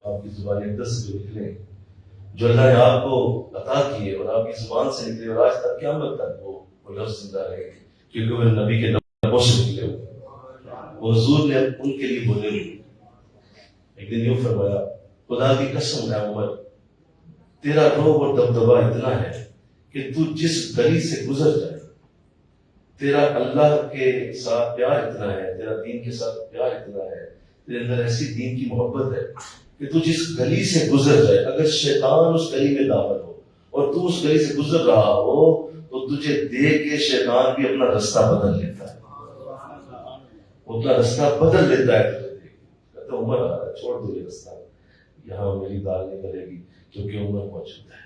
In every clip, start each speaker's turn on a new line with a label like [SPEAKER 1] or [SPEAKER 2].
[SPEAKER 1] آپ کی زبان اقدس سے جو نکلے، جو اللہ نے آپ کو عطا کیے اور آپ کی زبان سے نکلے، اور آج تک قیامت تک وہ لفظ زندہ رہے گی، کیونکہ وہ نبی کے لبوں سے نکلے ہوئے، وہ حضور نے ان کے لیے بولے ہوئے۔ ایک دن یوں فرمایا، خدا کی قسم ہے عمر، تیرا روب اور دبدبا اتنا ہے کہ تو جس گلی سے گزر جائے، تیرا اللہ کے ساتھ پیار اتنا ہے، تیرا دین کے ساتھ پیار اتنا ہے، تیرے اندر ایسی دین کی محبت ہے کہ تو جس گلی سے گزر جائے، اگر شیطان اس گلی میں داخل ہو اور تو اس گلی سے گزر رہا ہو تو تجھے دیکھ کے شیطان بھی اپنا رستہ بدل لیتا ہے، وہ اپنا رستہ بدل لیتا ہے تجھے دیکھ کے۔ کہتا عمر آ رہا ہے، چھوڑ دو یہ رستہ، یہاں میری دال نہیں کرے گی کیونکہ عمر موجود ہے۔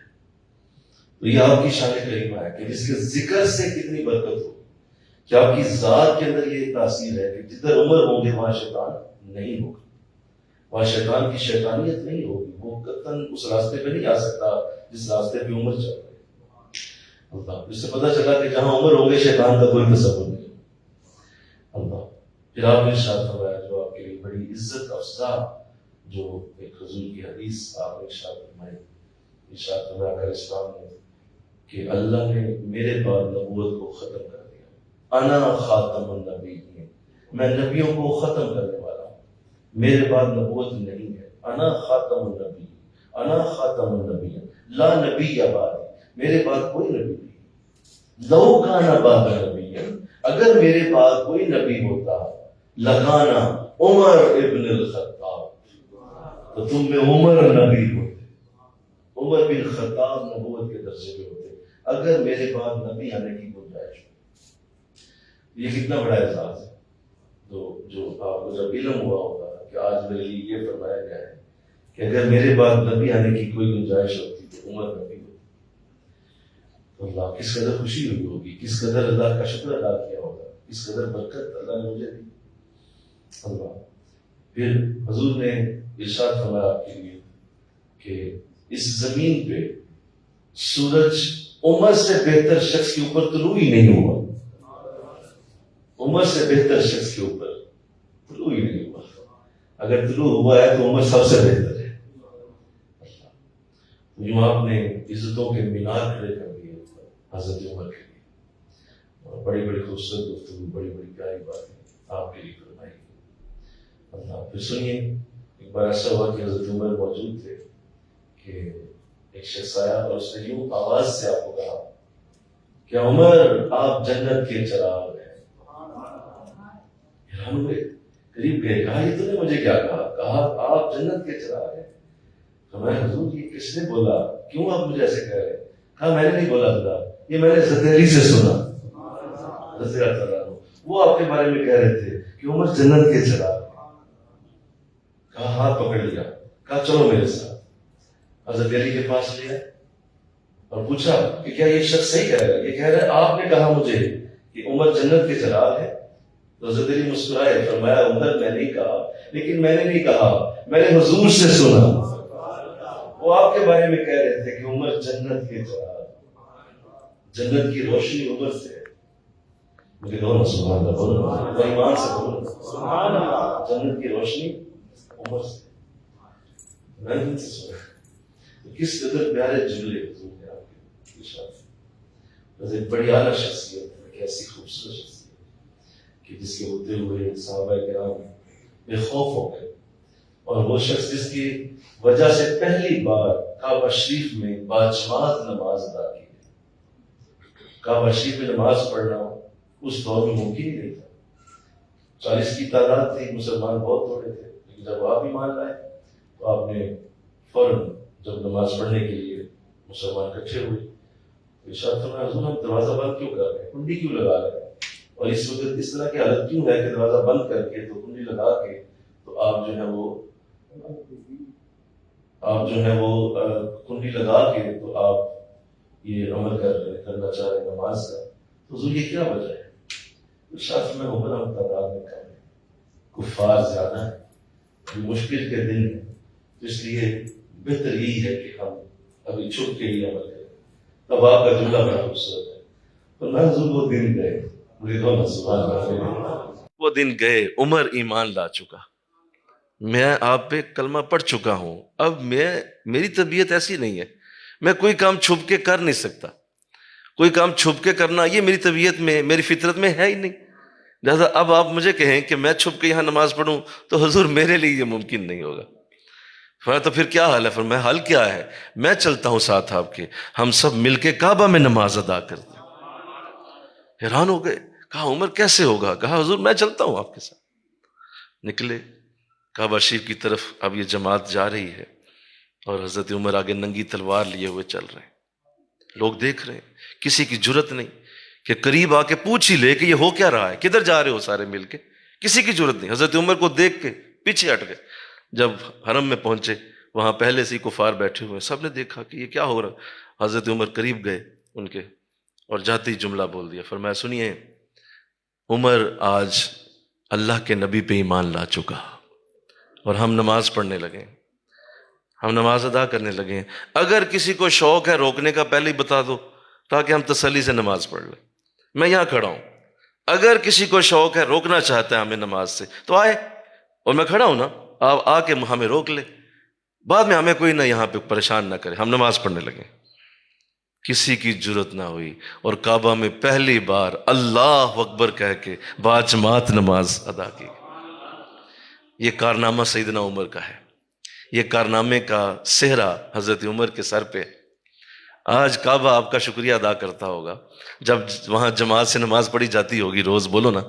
[SPEAKER 1] تو یہ آپ کی شان کریمہ ہے کہ جس کے ذکر سے کتنی برکت ہو، کہ آپ کی ذات کے اندر یہ تاثیر ہے کہ جدھر عمر ہوں گے وہاں شیطان نہیں ہوگا، وہاں شیطان کی شیطانیت نہیں ہوگی، وہ قطعاً اس راستے پہ نہیں آ سکتا جس راستے پہ عمر چل رہے۔ اللہ، اس سے پتہ چلا کہ جہاں عمر ہوں گے شیطان کا کوئی تصور نہیں۔ اللہ، پھر آپ نے ارشاد فرمایا جو آپ کے لیے بڑی عزت افزا، جو ایک حضور کی حدیث آپ نے ارشاد فرمائی، ارشاد فرمایا کہ اسلام نے کہ اللہ نے میرے بعد نبوت کو ختم کر دیا، انا خاتم النبیین، میں نبیوں کو ختم کرنے والا ہوں، میرے بعد نبوت نہیں ہے، انا خاتم النبیین، انا خاتم النبیین، لا نبی بعدی، میرے بعد کوئی نبی نہیں۔ لو کان بعد نبی، اگر میرے بعد کوئی نبی ہوتا لکانا عمر ابن الخطاب، تو تم میں عمر نبی ہوتے، عمر بن خطاب نبوت کے درجے پہ ہوتے اگر میرے بعد نبی آنے کی گنجائش ہو۔ یہ کتنا بڑا اعزاز ہے جو آپ کو جب علم ہوا ہوگا کہ آج میرے لیے یہ فرمایا گیا ہے کہ اگر میرے بعد نبی آنے کی کوئی گنجائش ہوتی تو عمر نبی ہوتی۔ تو اللہ کس قدر خوشی ہوئی ہوگی، کس قدر اللہ کا شکر ادا کیا ہوگا، کس قدر برکت اللہ نے مجھے دی۔ اللہ، پھر حضور نے ارشاد فرمایا آپ کے لیے کہ اس زمین پہ سورج عمر سے بہتر شخص کے اوپر طلوع ہی نہیں ہوا، عمر سے بہتر شخص کے اوپر طلوع ہی نہیں ہوا، اگر طلوع ہوا ہے تو عمر سب سے بہتر ہے۔ یوں آپ نے عزتوں کے مینار کھڑے کر دیے حضرت عمر کے لیے، اور بڑی بڑی خوبصورت گفتگو، بڑی بڑی پیاری باتیں آپ کے لیے فرمائی۔ اللہ، پھر سنیے، ایک بار ایسا ہوا کہ حضرت عمر موجود تھے کہ ایک شخص آیا اور اس نے یوں آواز سے آپ کو کہا کہ عمر آپ جنت کے چراغ ہیں۔ حیران ہوئے، قریب گئے، کہا یہ تو نے مجھے کیا کہا آپ جنت کے چراغ ہیں۔ فرمایا حضور یہ کس نے بولا، کیوں آپ مجھے ایسے کہہ رہے ہیں؟ کہا میں نے نہیں بولا خدا، یہ میں نے حضرت علی سے سنا، رضی اللہ تعالیٰ عنہ، وہ آپ کے بارے میں کہہ رہے تھے کہ عمر جنت کے چراغ۔ کہا ہاتھ پکڑ لیا، کہا چلو میرے ساتھ، حضرت علی کے پاس لیا اور پوچھا کہ کیا یہ شخص صحیح کہہ رہا ہے؟ یہ کہہ رہا ہے آپ نے کہا مجھے کہ عمر جنت کے چراغ ہے۔ تو حضرت علی مسکرائے، فرمایا عمر میں نہیں کہا، لیکن میں نے نہیں کہا، میں نے حضور سے سنا، وہ آپ کے بارے میں کہہ رہے تھے کہ عمر جنت کے چراغ، جنت کی روشنی عمر سے ہے۔ مجھے دونوں سبحان اللہ بولو، ایمان سے بولو سبحان اللہ، جنت کی روشنی عمر سے، میں نے سے سنا۔ کس قدر پیارے جملے حضور نے آپ کے ارشاد، ایک بڑی اعلیٰ شخصیت، ایک ایسی خوبصورت شخصیت کہ جس کے ہوتے ہوئے صحابہ کرام بے خوف ہو گئے، اور وہ شخص جس کی وجہ سے پہلی بار کعبہ شریف میں باجماعت نماز ادا کی، کعبہ شریف میں نماز پڑھنا اس دور میں ممکن ہی نہیں تھا، 40 کی تعداد تھی، مسلمان بہت تھوڑے تھے، لیکن جب آپ ایمان لائے تو آپ نے فوراً جب نماز پڑھنے کے لیے مسلمان اکٹھے ہوئے، ارشاد فرمایا حضور ہم دروازہ بند کیوں کر رہے ہیں، کنڈی کیوں لگا رہے ہیں، اور اس وقت اس طرح کی حالت کیوں ہے کہ دروازہ بند کر کے تو کنڈی لگا کے تو آپ جو ہے وہ کنڈی لگا کے تو آپ یہ عمل کرنا چاہ رہے ہیں نماز کا، تو حضور یہ کیا وجہ ہے؟ ارشاد فرمایا عمر ہم تعداد میں کم ہے، کفار زیادہ ہیں، یہ مشکل کے دن ہے، تو اس لیے بہتر یہی ہے کہ ہم ابھی چھپ کے ہی عمل کریں۔ تب آپ کا جملہ بڑا خوبصورت ہے، تو میں حضور وہ دن گئے، مجھے دونوں سبحان اللہ، وہ دن گئے عمر ایمان لا چکا،
[SPEAKER 2] میں آپ پہ کلمہ پڑھ چکا ہوں، اب میری طبیعت ایسی نہیں ہے، میں کوئی کام چھپ کے کر نہیں سکتا، کوئی کام چھپ کے کرنا یہ میری طبیعت میں، میری فطرت میں ہے ہی نہیں، لہٰذا اب آپ مجھے کہیں کہ میں چھپ کے یہاں نماز پڑھوں تو حضور میرے لیے یہ ممکن نہیں ہوگا۔ فرمایا تو پھر کیا حل ہے؟ فرمایا حل کیا ہے؟ میں چلتا ہوں ساتھ آپ کے، ہم سب مل کے کعبہ میں نماز ادا کرتے ہیں۔ حیران ہو گئے، کہا عمر کیسے ہوگا؟ کہا حضور میں چلتا ہوں آپ کے ساتھ۔ نکلے کعبہ شریف کی طرف، اب یہ جماعت جا رہی ہے اور حضرت عمر آگے ننگی تلوار لیے ہوئے چل رہے ہیں، لوگ دیکھ رہے ہیں، کسی کی جرت نہیں کہ قریب آ کے پوچھ ہی لے کہ یہ ہو کیا رہا ہے، کدھر جا رہے ہو سارے مل کے، کسی کی جرت نہیں۔ حضرت عمر کو دیکھ کے پیچھے ہٹ گئے، جب حرم میں پہنچے وہاں پہلے سے ہی کفار بیٹھے ہوئے، سب نے دیکھا کہ یہ کیا ہو رہا۔ حضرت عمر قریب گئے ان کے اور جاتے ہی جملہ بول دیا، فرمایا سنیے، عمر آج اللہ کے نبی پہ ایمان لا چکا اور ہم نماز پڑھنے لگے، ہم نماز ادا کرنے لگے ہیں، اگر کسی کو شوق ہے روکنے کا پہلے ہی بتا دو تاکہ ہم تسلی سے نماز پڑھ لیں، میں یہاں کھڑا ہوں، اگر کسی کو شوق ہے روکنا چاہتا ہے ہمیں نماز سے تو آئے، اور میں کھڑا ہوں نا، آپ آ کے ہمیں روک لے، بعد میں ہمیں کوئی نہ یہاں پہ پریشان نہ کرے، ہم نماز پڑھنے لگے۔ کسی کی جرت نہ ہوئی اور کعبہ میں پہلی بار اللہ اکبر کہہ کے باجماعت نماز ادا کی۔ یہ کارنامہ سیدنا عمر کا ہے، یہ کارنامے کا صحرا حضرت عمر کے سر پہ۔ آج کعبہ آپ کا شکریہ ادا کرتا ہوگا، جب وہاں جماعت سے نماز پڑھی جاتی ہوگی روز، بولو نا،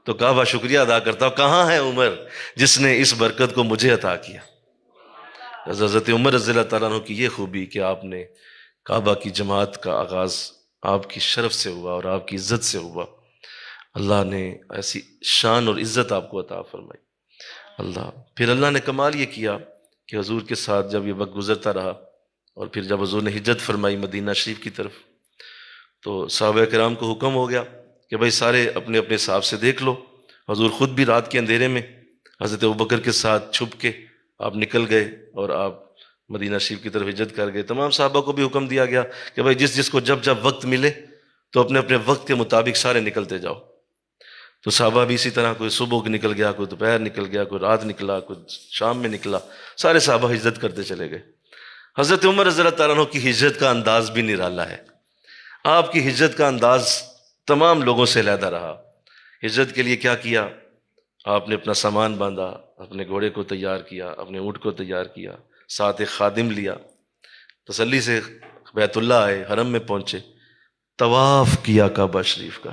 [SPEAKER 2] تو کعبہ شکریہ ادا کرتا ہو، کہاں ہے عمر جس نے اس برکت کو مجھے عطا کیا۔ حضرت عمر رضی اللہ تعالیٰ عنہ کی یہ خوبی کہ آپ نے کعبہ کی جماعت کا آغاز آپ کی شرف سے ہوا اور آپ کی عزت سے ہوا، اللہ نے ایسی شان اور عزت آپ کو عطا فرمائی۔ پھر اللہ نے کمال یہ کیا کہ حضور کے ساتھ جب یہ وقت گزرتا رہا اور پھر جب حضور نے ہجرت فرمائی مدینہ شریف کی طرف، تو صحابہ کرام کو حکم ہو گیا کہ بھائی سارے اپنے اپنے حساب سے دیکھ لو۔ حضور خود بھی رات کے اندھیرے میں حضرت ابوبکر کے ساتھ چھپ کے آپ نکل گئے اور آپ مدینہ شریف کی طرف ہجرت کر گئے۔ تمام صحابہ کو بھی حکم دیا گیا کہ بھائی جس جس کو جب جب وقت ملے تو اپنے اپنے وقت کے مطابق سارے نکلتے جاؤ۔ تو صحابہ بھی اسی طرح، کوئی صبح کو نکل گیا، کوئی دوپہر نکل گیا، کوئی رات نکلا، کوئی شام میں نکلا، سارے صحابہ ہجرت کرتے چلے گئے۔ حضرت عمر رضی اللہ تعالیٰ عنہ کی ہجرت کا انداز بھی نرالا ہے، آپ کی ہجرت کا انداز تمام لوگوں سے علیحدہ رہا۔ ہجرت کے لیے کیا کیا؟ آپ نے اپنا سامان باندھا، اپنے گھوڑے کو تیار کیا، اپنے اونٹ کو تیار کیا، ساتھ ایک خادم لیا، تسلی سے بیت اللہ آئے، حرم میں پہنچے، طواف کیا کعبہ شریف کا،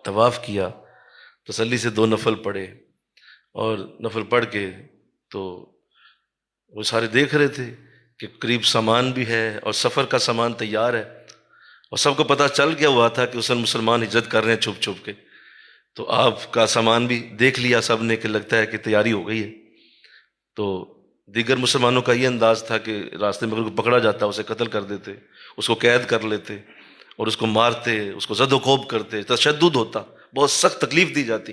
[SPEAKER 2] طواف کیا، تسلی سے 2 نفل پڑھے، اور نفل پڑھ کے تو وہ سارے دیکھ رہے تھے کہ قریب سامان بھی ہے اور سفر کا سامان تیار ہے، اور سب کو پتہ چل گیا ہوا تھا کہ اس وقت مسلمان ہجرت کر رہے ہیں چھپ چھپ کے، تو آپ کا سامان بھی دیکھ لیا سب نے کہ لگتا ہے کہ تیاری ہو گئی ہے۔ تو دیگر مسلمانوں کا یہ انداز تھا کہ راستے میں اگر کوئی پکڑا جاتا اسے قتل کر دیتے، اس کو قید کر لیتے اور اس کو مارتے، اس کو زد و کوب کرتے، تشدد ہوتا، بہت سخت تکلیف دی جاتی۔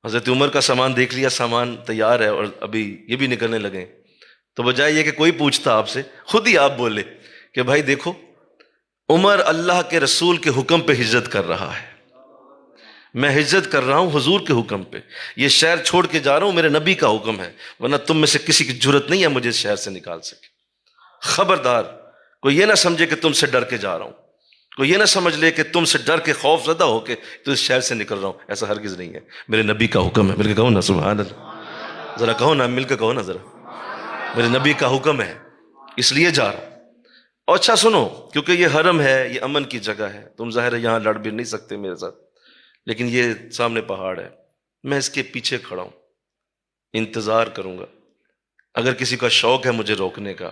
[SPEAKER 2] حضرت عمر کا سامان دیکھ لیا، سامان تیار ہے اور ابھی یہ بھی نکلنے لگے، تو بجائے یہ کہ کوئی پوچھتا آپ سے، خود ہی آپ بولے کہ بھائی دیکھو عمر اللہ کے رسول کے حکم پہ ہجرت کر رہا ہے، میں ہجرت کر رہا ہوں حضور کے حکم پہ، یہ شہر چھوڑ کے جا رہا ہوں، میرے نبی کا حکم ہے، ورنہ تم میں سے کسی کی جرت نہیں ہے مجھے اس شہر سے نکال سکے۔ خبردار کوئی یہ نہ سمجھے کہ تم سے ڈر کے جا رہا ہوں، کوئی یہ نہ سمجھ لے کہ تم سے ڈر کے خوف زدہ ہو کے تو اس شہر سے نکل رہا ہوں، ایسا ہرگز نہیں ہے، میرے نبی کا حکم ہے۔ مل کے کہو نا سبحان اللہ، ذرا کہو نا، مل کے کہو نا ذرا، میرے نبی کا حکم ہے اس لیے جا رہا ہوں۔ اور اچھا سنو، کیونکہ یہ حرم ہے، یہ امن کی جگہ ہے، تم ظاہر ہے یہاں لڑ بھی نہیں سکتے میرے ساتھ، لیکن یہ سامنے پہاڑ ہے، میں اس کے پیچھے کھڑا ہوں، انتظار کروں گا، اگر کسی کا شوق ہے مجھے روکنے کا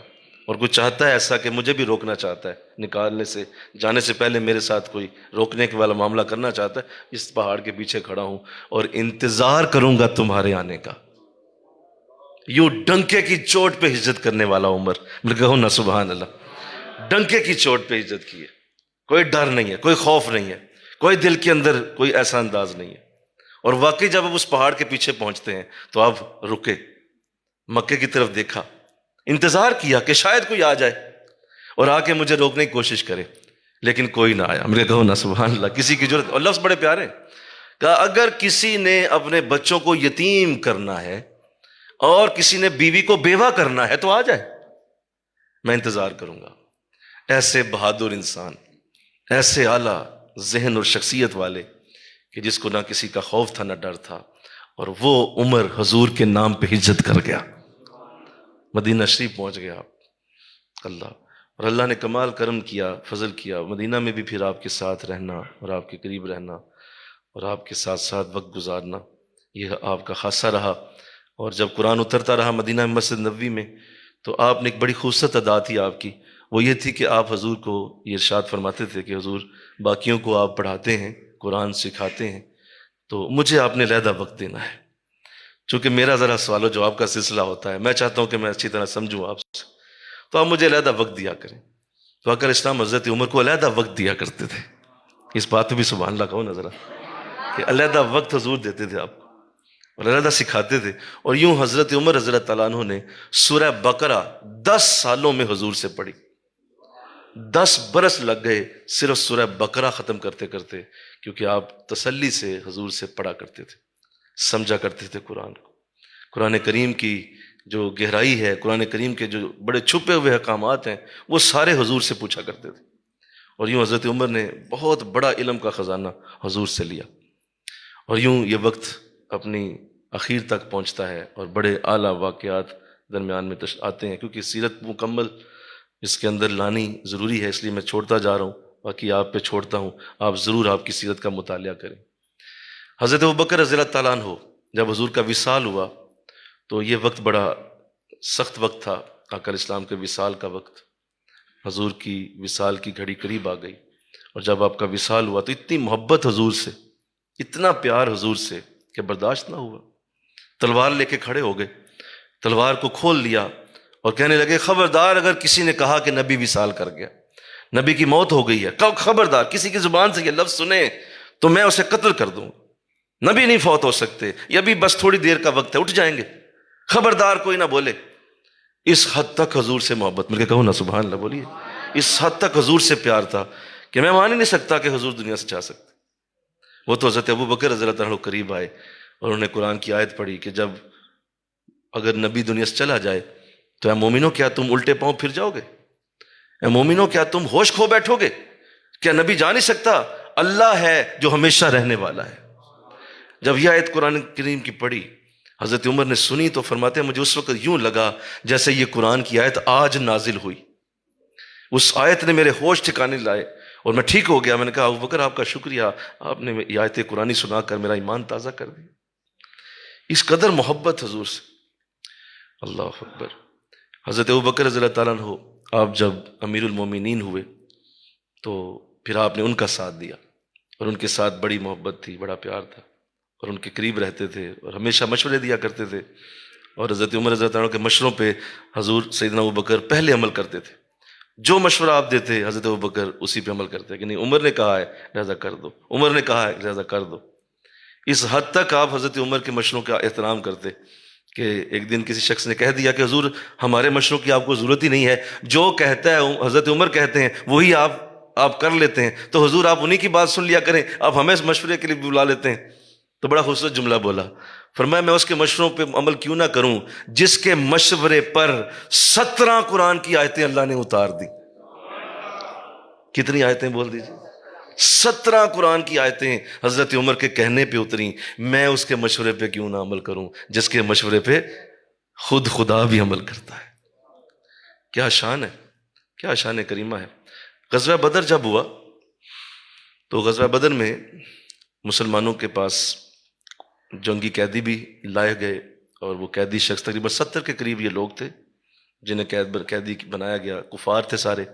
[SPEAKER 2] اور کوئی چاہتا ہے ایسا کہ مجھے بھی روکنا چاہتا ہے، نکالنے سے جانے سے پہلے میرے ساتھ کوئی روکنے کے والا معاملہ کرنا چاہتا ہے، اس پہاڑ کے پیچھے کھڑا ہوں اور انتظار کروں گا تمہارے آنے کا۔ یوں ڈنکے کی چوٹ پہ ہجرت کرنے والا عمر، مل کہو نا سبحان اللہ، ڈنکے کی چوٹ پہ ہجرت کی ہے، کوئی ڈر نہیں ہے، کوئی خوف نہیں ہے، کوئی دل کے اندر کوئی ایسا انداز نہیں ہے۔ اور واقعی جب آپ اس پہاڑ کے پیچھے پہنچتے ہیں تو آپ رکے، مکے کی طرف دیکھا، انتظار کیا کہ شاید کوئی آ جائے اور آ کے مجھے روکنے کی کوشش کرے، لیکن کوئی نہ آیا۔ مجھے کہو نا سبحان اللہ، کسی کی جرت، اور لفظ بڑے پیارے، کہا اگر کسی نے اپنے بچوں کو یتیم کرنا ہے اور کسی نے بیوی کو بیوہ کرنا ہے تو آ جائے، میں انتظار کروں گا۔ ایسے بہادر انسان، ایسے اعلیٰ ذہن اور شخصیت والے کہ جس کو نہ کسی کا خوف تھا نہ ڈر تھا، اور وہ عمر حضور کے نام پہ ہجرت کر گیا، مدینہ شریف پہنچ گیا اللہ، اور اللہ نے کمال کرم کیا، فضل کیا، مدینہ میں بھی پھر آپ کے ساتھ رہنا اور آپ کے قریب رہنا اور آپ کے ساتھ ساتھ وقت گزارنا، یہ آپ کا خاصہ رہا۔ اور جب قرآن اترتا رہا مدینہ میں مسجد نبوی میں، تو آپ نے ایک بڑی خوبصورت ادا تھی آپ کی، وہ یہ تھی کہ آپ حضور کو یہ ارشاد فرماتے تھے کہ حضور باقیوں کو آپ پڑھاتے ہیں، قرآن سکھاتے ہیں، تو مجھے آپ نے علیحدہ وقت دینا ہے، چونکہ میرا ذرا سوال و جواب کا سلسلہ ہوتا ہے، میں چاہتا ہوں کہ میں اچھی طرح سمجھوں آپ سے، تو آپ مجھے علیحدہ وقت دیا کریں۔ تو آقا اسلام حضرت عمر کو علیحدہ وقت دیا کرتے تھے، اس بات پہ بھی سبحان اللہ کہو نا ذرا، کہ علیحدہ وقت حضور دیتے تھے آپ کو اور علیحدہ سکھاتے تھے۔ اور یوں حضرت عمر رضی اللہ تعالیٰ عنہ نے سورہ بقرہ 10 سالوں میں حضور سے پڑھی، 10 برس لگ گئے صرف سورہ بقرہ ختم کرتے کرتے، کیونکہ آپ تسلی سے حضور سے پڑھا کرتے تھے، سمجھا کرتے تھے قرآن کو، قرآن کریم کی جو گہرائی ہے، قرآن کریم کے جو بڑے چھپے ہوئے احکامات ہیں، وہ سارے حضور سے پوچھا کرتے تھے۔ اور یوں حضرت عمر نے بہت بڑا علم کا خزانہ حضور سے لیا، اور یوں یہ وقت اپنی اخیر تک پہنچتا ہے اور بڑے اعلیٰ واقعات درمیان میں آتے ہیں، کیونکہ سیرت مکمل اس کے اندر لانی ضروری ہے، اس لیے میں چھوڑتا جا رہا ہوں، باقی آپ پہ چھوڑتا ہوں، آپ ضرور آپ کی سیرت کا مطالعہ کریں۔ حضرت ابوبکر رضی اللہ تعالیٰ عنہ جب حضور کا وصال ہوا تو یہ وقت بڑا سخت وقت تھا، آقا اسلام کے وصال کا وقت، حضور کی وصال کی گھڑی قریب آ گئی، اور جب آپ کا وصال ہوا تو اتنی محبت حضور سے، اتنا پیار حضور سے کہ برداشت نہ ہوا، تلوار لے کے کھڑے ہو گئے، تلوار کو کھول لیا اور کہنے لگے خبردار اگر کسی نے کہا کہ نبی وصال کر گیا، نبی کی موت ہو گئی ہے، خبردار کسی کی زبان سے یہ لفظ سنے تو میں اسے قتل کر دوں، نبی نہیں فوت ہو سکتے، یہ ابھی بس تھوڑی دیر کا وقت ہے، اٹھ جائیں گے، خبردار کوئی نہ بولے۔ اس حد تک حضور سے محبت، مل کے کہو نا سبحان اللہ بولیے، اس حد تک حضور سے پیار تھا کہ میں مان ہی نہیں سکتا کہ حضور دنیا سے جا سکتے۔ وہ تو حضرت ابوبکر رضی اللہ تعالیٰ قریب آئے اور انہوں نے قرآن کی آیت پڑھی کہ جب اگر نبی دنیا سے چلا جائے تو اے مومنو کیا تم الٹے پاؤں پھر جاؤ گے؟ اے مومنو کیا تم ہوش کھو بیٹھو گے؟ کیا نبی جا نہیں سکتا؟ اللہ ہے جو ہمیشہ رہنے والا ہے۔ جب یہ آیت قرآن کریم کی پڑھی حضرت عمر نے سنی تو فرماتے ہیں مجھے اس وقت یوں لگا جیسے یہ قرآن کی آیت آج نازل ہوئی، اس آیت نے میرے ہوش ٹھکانے لائے اور میں ٹھیک ہو گیا۔ میں نے کہا ابوبکر آپ کا شکریہ، آپ نے یہ آیت قرآنی سنا کر میرا ایمان تازہ کر دیا۔ اس قدر محبت حضور سے، اللہ اکبر۔ حضرت ابوبکر رضی اللہ تعالیٰ عنہ آپ جب امیر المومنین ہوئے تو پھر آپ نے ان کا ساتھ دیا، اور ان کے ساتھ بڑی محبت تھی، بڑا پیار تھا، اور ان کے قریب رہتے تھے اور ہمیشہ مشورے دیا کرتے تھے، اور حضرت عمر رضی اللہ تعالیٰ عنہ کے مشوروں پہ حضور سیدنا ابوبکر پہلے عمل کرتے تھے، جو مشورہ آپ دیتے حضرت ابوبکر اسی پہ عمل کرتے کہ نہیں عمر نے کہا ہے لہذا کر دو، عمر نے کہا ہے لہذا کر دو۔ اس حد تک آپ حضرت عمر کے مشوروں کا احترام کرتے کہ ایک دن کسی شخص نے کہہ دیا کہ حضور ہمارے مشوروں کی آپ کو ضرورت ہی نہیں ہے، جو کہتا ہے حضرت عمر کہتے ہیں وہی آپ کر لیتے ہیں، تو حضور آپ انہی کی بات سن لیا کریں، آپ ہمیں اس مشورے کے لیے بلا لیتے ہیں۔ تو بڑا خوبصورت جملہ بولا، فرمایا میں اس کے مشوروں پہ عمل کیوں نہ کروں جس کے مشورے پر 17 قرآن کی آیتیں اللہ نے اتار دی۔ کتنی آیتیں بول دیجیے؟ 17 قرآن کی آیتیں حضرت عمر کے کہنے پہ اتریں، میں اس کے مشورے پہ کیوں نہ عمل کروں جس کے مشورے پہ خود خدا بھی عمل کرتا ہے۔ کیا شان ہے، کیا شان کریمہ ہے۔ غزوہ بدر جب ہوا تو غزوہ بدر میں مسلمانوں کے پاس جنگی قیدی بھی لائے گئے، اور وہ قیدی شخص تقریباً 70 کے قریب یہ لوگ تھے جنہیں قیدی بنایا گیا، کفار تھے سارے۔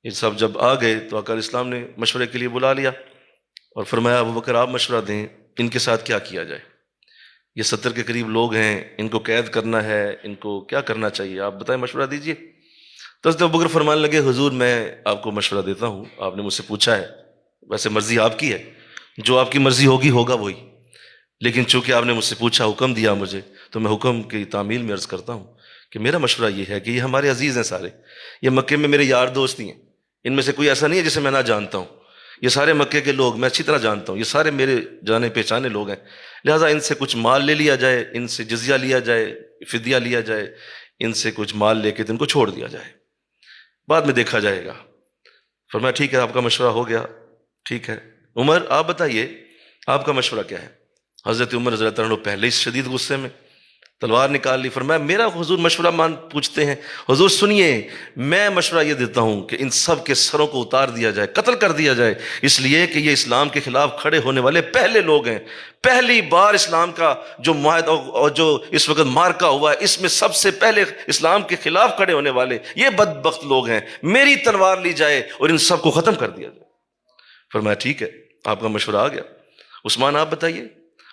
[SPEAKER 2] یہ سب جب آ گئے تو آقا اسلام نے مشورے کے لیے بلا لیا اور فرمایا ابوبکر آپ مشورہ دیں ان کے ساتھ کیا کیا جائے، یہ 70 کے قریب لوگ ہیں، ان کو قید کرنا ہے، ان کو کیا کرنا چاہیے، آپ بتائیں مشورہ دیجیے۔ تو حضرت ابوبکر فرمانے لگے حضور میں آپ کو مشورہ دیتا ہوں، آپ نے مجھ سے پوچھا ہے، ویسے مرضی آپ کی ہے، جو آپ کی مرضی ہوگی ہوگا وہی، لیکن چونکہ آپ نے مجھ سے پوچھا، حکم دیا مجھے، تو میں حکم کی تعمیل میں عرض کرتا ہوں کہ میرا مشورہ یہ ہے کہ یہ ہمارے عزیز ہیں سارے، یہ مکے میں میرے یار دوست ہی ہیں، ان میں سے کوئی ایسا نہیں ہے جسے میں نہ جانتا ہوں، یہ سارے مکے کے لوگ میں اچھی طرح جانتا ہوں، یہ سارے میرے جانے پہچانے لوگ ہیں، لہٰذا ان سے کچھ مال لے لیا جائے، ان سے جزیہ لیا جائے، فدیہ لیا جائے، ان سے کچھ مال لے کے ان کو چھوڑ دیا جائے، بعد میں دیکھا جائے گا۔ فرمایا ٹھیک ہے، آپ کا مشورہ ہو گیا، ٹھیک ہے عمر آپ بتائیے آپ کا مشورہ کیا ہے؟ حضرت عمر رضی اللہ عنہ پہلے ہی شدید غصے میں تلوار نکال لی، فرمایا میرا حضور مشورہ پوچھتے ہیں، حضور سنیے میں مشورہ یہ دیتا ہوں کہ ان سب کے سروں کو اتار دیا جائے، قتل کر دیا جائے، اس لیے کہ یہ اسلام کے خلاف کھڑے ہونے والے پہلے لوگ ہیں، پہلی بار اسلام کا جو معاہدہ اور جو اس وقت مارکا ہوا ہے اس میں سب سے پہلے اسلام کے خلاف کھڑے ہونے والے یہ بدبخت لوگ ہیں، میری تلوار لی جائے اور ان سب کو ختم کر دیا جائے۔ فرمایا ٹھیک ہے، آپ کا مشورہ آ گیا۔ عثمان آپ بتائیے۔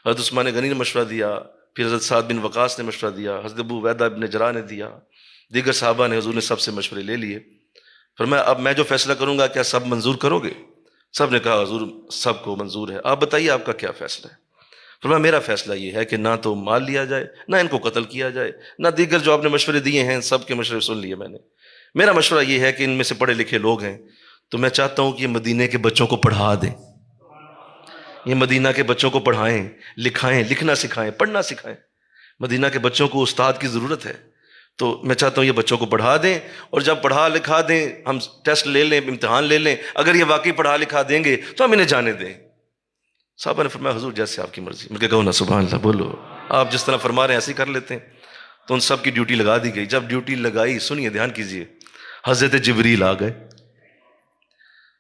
[SPEAKER 2] حضرت عثمان غنی نے مشورہ دیا، پھر حضرت سعد بن وقاص نے مشورہ دیا، حضرت ابو عبیدہ بن جراح نے دیا، دیگر صحابہ نے، حضور نے سب سے مشورے لے لیے۔ فرمایا اب میں جو فیصلہ کروں گا کیا سب منظور کرو گے؟ سب نے کہا حضور سب کو منظور ہے، آپ بتائیے آپ کا کیا فیصلہ ہے؟ فرمایا میرا فیصلہ یہ ہے کہ نہ تو مال لیا جائے، نہ ان کو قتل کیا جائے، نہ دیگر جو آپ نے مشورے دیے ہیں سب کے مشورے سن لیے میں نے۔ میرا مشورہ یہ ہے کہ ان میں سے پڑھے لکھے لوگ ہیں تو میں چاہتا ہوں کہ یہ مدینے کے بچوں کو پڑھا دیں، یہ مدینہ کے بچوں کو پڑھائیں، لکھائیں، لکھنا سکھائیں، پڑھنا سکھائیں۔ مدینہ کے بچوں کو استاد کی ضرورت ہے، تو میں چاہتا ہوں یہ بچوں کو پڑھا دیں، اور جب پڑھا لکھا دیں ہم ٹیسٹ لے لیں، امتحان لے لیں، اگر یہ واقعی پڑھا لکھا دیں گے تو ہم انہیں جانے دیں۔ صحابہ نے فرمایا حضور جیسے آپ کی مرضی۔ میں کہو نا سبحان اللہ، بولو آپ جس طرح فرما رہے ہیں ایسے ہی کر لیتے ہیں۔ تو ان سب کی ڈیوٹی لگا دی گئی۔ جب ڈیوٹی لگائی، سنیے دھیان کیجئے، حضرت جبریل آ گئے۔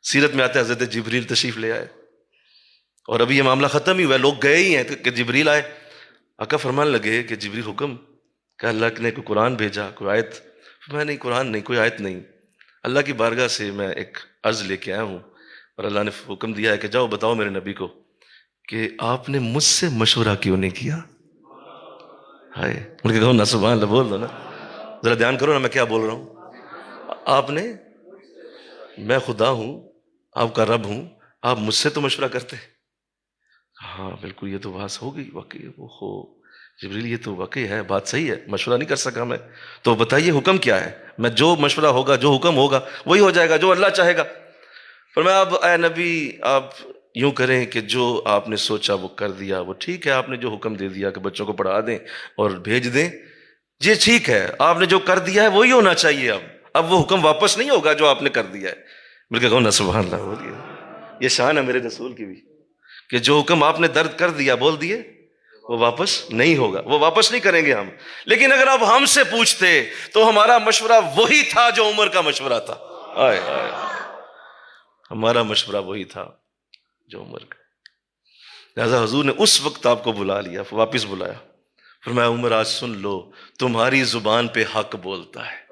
[SPEAKER 2] سیرت میں آتا ہے حضرت جبریل تشریف لے آئے، اور ابھی یہ معاملہ ختم ہی ہوا ہے، لوگ گئے ہی ہیں کہ جبریل آئے۔ آقا فرمان لگے کہ جبریل حکم، کہ اللہ نے کوئی قرآن بھیجا، کوئی آیت؟ فرمایا نہیں، قرآن نہیں، کوئی آیت نہیں، اللہ کی بارگاہ سے میں ایک عرض لے کے آیا ہوں، اور اللہ نے حکم دیا ہے کہ جاؤ بتاؤ میرے نبی کو کہ آپ نے مجھ سے مشورہ کیوں نہیں کیا؟ ہائے، ان کے کہو نا سبحان اللہ، بول دو نا، ذرا دھیان کرو نا میں کیا بول رہا ہوں۔ آپ نے، میں خدا ہوں، آپ کا رب ہوں، آپ مجھ سے تو مشورہ کرتے؟ ہاں بالکل، یہ تو بات ہو گئی واقعی، ہو جبریل یہ تو واقعی ہے، بات صحیح ہے، مشورہ نہیں کر سکا میں، تو بتائیے حکم کیا ہے؟ میں جو مشورہ ہوگا، جو حکم ہوگا وہی ہو جائے گا، جو اللہ چاہے گا۔ فرمایا اب اے نبی آپ یوں کریں کہ جو آپ نے سوچا وہ کر دیا، وہ ٹھیک ہے، آپ نے جو حکم دے دیا کہ بچوں کو پڑھا دیں اور بھیج دیں، یہ ٹھیک ہے، آپ نے جو کر دیا ہے وہی ہونا چاہیے، اب وہ حکم واپس نہیں ہوگا جو آپ نے کر دیا ہے۔ بلکہ کہو نا سبحان اللہ، بولیے، یہ شان ہے میرے رسول کی بھی کہ جو حکم آپ نے درد کر دیا، بول دیے، وہ واپس نہیں ہوگا، وہ واپس نہیں کریں گے ہم۔ لیکن اگر آپ ہم سے پوچھتے تو ہمارا مشورہ وہی تھا جو عمر کا مشورہ تھا۔ آئے آئے، ہمارا مشورہ وہی تھا جو عمر کا۔ لہذا حضور نے اس وقت آپ کو بلا لیا، واپس بلایا، فرمایا عمر آج سن لو، تمہاری زبان پہ حق بولتا ہے،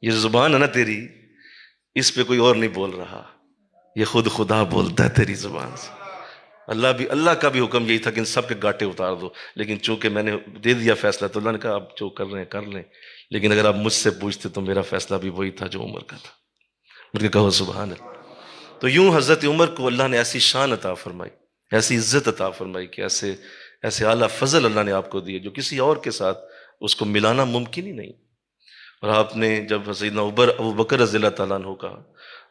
[SPEAKER 2] یہ زبان ہے نا تیری، اس پہ کوئی اور نہیں بول رہا، یہ خود خدا بولتا ہے تیری زبان سے۔ اللہ کا بھی حکم یہی تھا کہ ان سب کے گاٹے اتار دو، لیکن چونکہ میں نے دے دیا فیصلہ تو اللہ نے کہا آپ جو کر رہے ہیں کر لیں، لیکن اگر آپ مجھ سے پوچھتے تو میرا فیصلہ بھی وہی تھا جو عمر کا تھا۔ مجھے کہو سبحان اللہ۔ تو یوں حضرت عمر کو اللہ نے ایسی شان عطا فرمائی، ایسی عزت عطا فرمائی کہ ایسے اعلیٰ فضل اللہ نے آپ کو دیے جو کسی اور کے ساتھ اس کو ملانا ممکن ہی نہیں۔ اور آپ نے جب سیدنا ابو بکر رضی اللہ تعالیٰ عنہ کا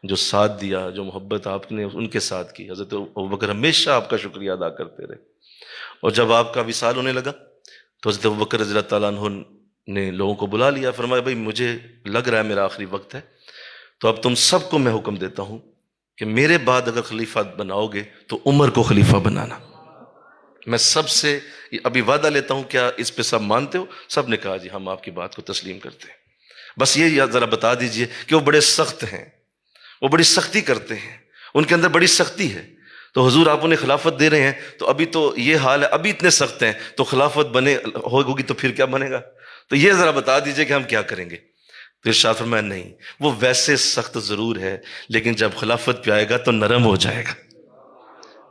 [SPEAKER 2] جو ساتھ دیا، جو محبت آپ نے ان کے ساتھ کی، حضرت ابو بکر ہمیشہ آپ کا شکریہ ادا کرتے رہے۔ اور جب آپ کا وصال ہونے لگا تو حضرت ابو بکر رضی اللہ تعالیٰ عنہ نے لوگوں کو بلا لیا، فرمایا بھائی مجھے لگ رہا ہے میرا آخری وقت ہے، تو اب تم سب کو میں حکم دیتا ہوں کہ میرے بعد اگر خلیفہ بناؤ گے تو عمر کو خلیفہ بنانا۔ میں سب سے ابھی وعدہ لیتا ہوں، کیا اس پہ سب مانتے ہو؟ سب نے کہا جی ہم آپ کی بات کو تسلیم کرتے ہیں۔ بس یہ ذرا بتا دیجئے کہ وہ بڑے سخت ہیں، وہ بڑی سختی کرتے ہیں، ان کے اندر بڑی سختی ہے، تو حضور آپ انہیں خلافت دے رہے ہیں تو ابھی تو یہ حال ہے، ابھی اتنے سخت ہیں تو خلافت ہوگی تو پھر کیا بنے گا؟ تو یہ ذرا بتا دیجئے کہ ہم کیا کریں گے؟ تو ارشاد فرمایا نہیں، وہ ویسے سخت ضرور ہے لیکن جب خلافت پہ آئے گا تو نرم ہو جائے گا۔